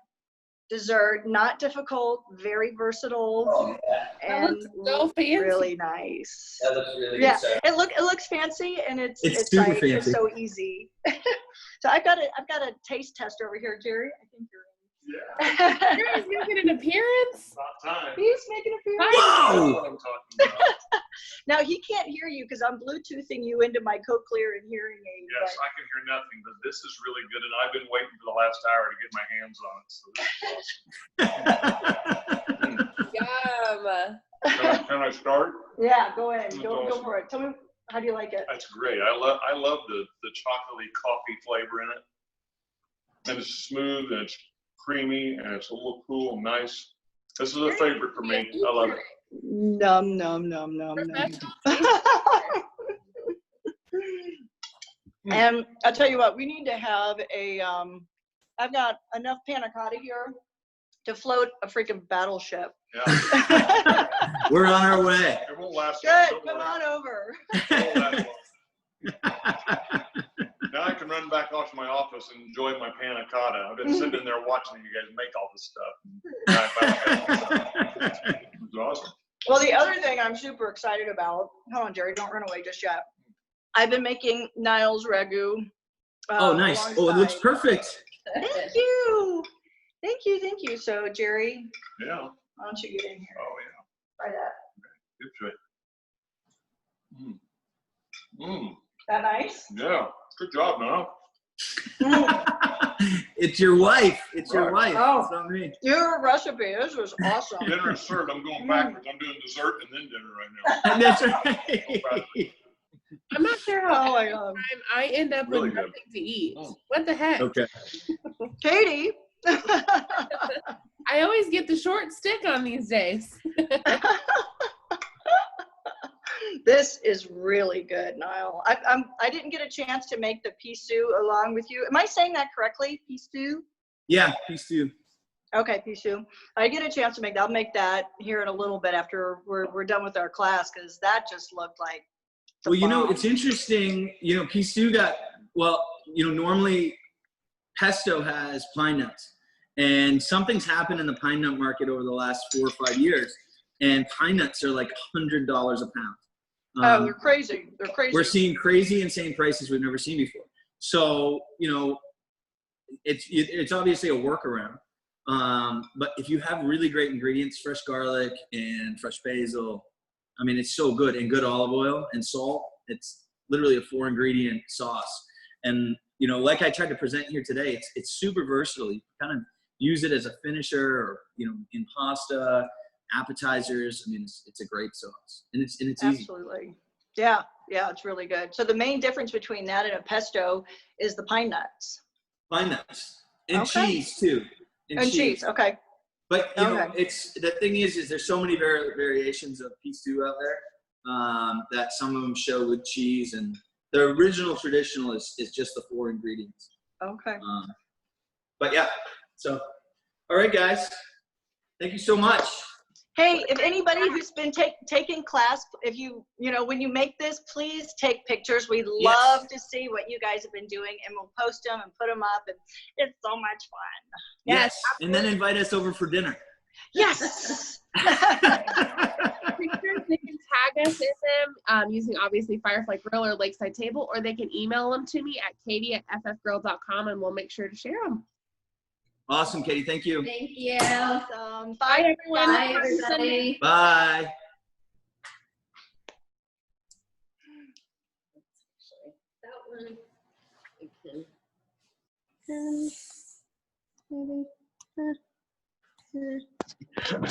dessert, not difficult, very versatile, and so fancy. really nice. That looks really Yeah, good. it looks fancy, and it's super like fancy. it's so easy. So I've got a taste tester over here, Jerry. I think you're in. Yeah, Jerry's making an appearance. about time. He's making a appearance. That's Whoa! what I'm talking about. Now he can't hear you because I'm Bluetoothing you into my Cochlear and hearing aid. Yes, I can hear nothing, but this is really good, and I've been waiting for the last hour to get my hands on it. So this is Yum. can I start? Yeah, go ahead. That's Go awesome. for it. Tell me, how do you like it? That's great. I love the chocolatey coffee flavor in it, and it's smooth and it's creamy and it's a little cool and nice. This is a favorite for me. I love it. Num num num num num. And I'll tell you what, we need to have a. I've got enough panna cotta here to float a freaking battleship. Yeah, We're on our way. it won't last long. Good, Don't come worry. on over. It won't last long. Now I can run back off to my office and enjoy my panna cotta. I've been sitting in there watching you guys make all this stuff. It's awesome. Well, the other thing I'm super excited about. Hold on, Jerry, don't run away just yet. I've been making Niall's Ragu. Oh, nice. Oh, it looks alongside- perfect. Thank you. Thank you. Thank you. So, Jerry, Yeah. why don't you get in here? Oh yeah. Try that. Good shit. Mm. That nice? Yeah. Good job, Niall. It's your wife. It's your Right. wife. Oh. It's not me. Your recipe, this was awesome. Dinner is served. I'm going backwards. I'm doing dessert and then dinner right now. And that's right. I'm not sure how Oh my every God. time I end up Really with good. nothing to eat. Oh. What the heck? Okay. Katie. I always get the short stick on these days. This is really good, Niall. I didn't get a chance to make the pistou along with you. Am I saying that correctly? Pistou? Yeah, please do. Okay, pistou. I get a chance to make that. I'll make that here in a little bit after we're done with our class, because that just looked like the Well, you know, bomb. it's interesting. You know, pistou normally pesto has pine nuts, and something's happened in the pine nut market over the last 4 or 5 years, and pine nuts are like $100 a pound. Oh, they're crazy. They're crazy. We're seeing crazy, insane prices we've never seen before. So, you know, it's obviously a workaround. But if you have really great ingredients, fresh garlic and fresh basil, I mean, it's so good, and good olive oil and salt. It's literally a 4-ingredient sauce. And, you know, like I tried to present here today, it's super versatile. You kind of use it as a finisher, or, you know, in pasta, appetizers. I mean, it's a great sauce, and it's easy. Absolutely. Yeah, it's really good. So the main difference between that and a pesto is the pine nuts. Pine nuts and Okay. cheese too. And cheese. Okay. But you know, Okay. it's the thing is there's so many variations of pistou out there that some of them show with cheese, and the original traditional is just the 4 ingredients. Okay. But yeah, so all right, guys. Thank you so much. Hey, if anybody who's been taking class, if when you make this, please take pictures. We love to see what you guys have been doing, and we'll post them and put them up, and it's so much fun. Yes. And then invite us over for dinner. Yes. Pictures, they can tag us in them using obviously Firefly Grill or Lakeside Table, or they can email them to me at katie@ffgrill.com, and we'll make sure to share them. Awesome, Katie. Thank you. Thank you. Awesome. Bye, everyone. Bye, everybody. Bye. That one.